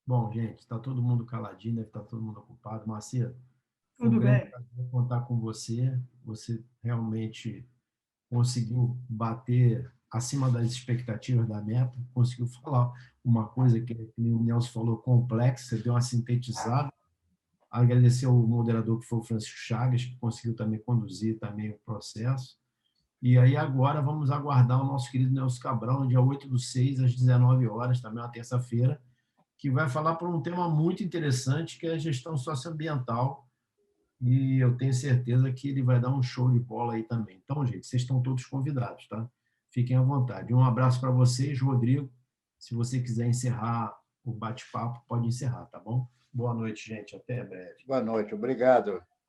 Bom, gente, está todo mundo caladinho, deve estar todo mundo ocupado. Macedo, foi um grande prazer contar com você. Você realmente conseguiu bater acima das expectativas da meta, conseguiu falar uma coisa que o Nelson falou, complexa, você deu uma sintetizada. Agradecer ao moderador, que foi o Francisco Chagas, que conseguiu também conduzir também o processo. E aí agora vamos aguardar o nosso querido Nelson Cabral, no dia 8/6, às 19 horas, também uma terça-feira, que vai falar por um tema muito interessante, que é a gestão socioambiental, e eu tenho certeza que ele vai dar um show de bola aí também. Então, gente, vocês estão todos convidados, tá? Fiquem à vontade. Um abraço para vocês, Rodrigo. Se você quiser encerrar o bate-papo, pode encerrar, tá bom? Boa noite, gente. Até breve. Boa noite. Obrigado.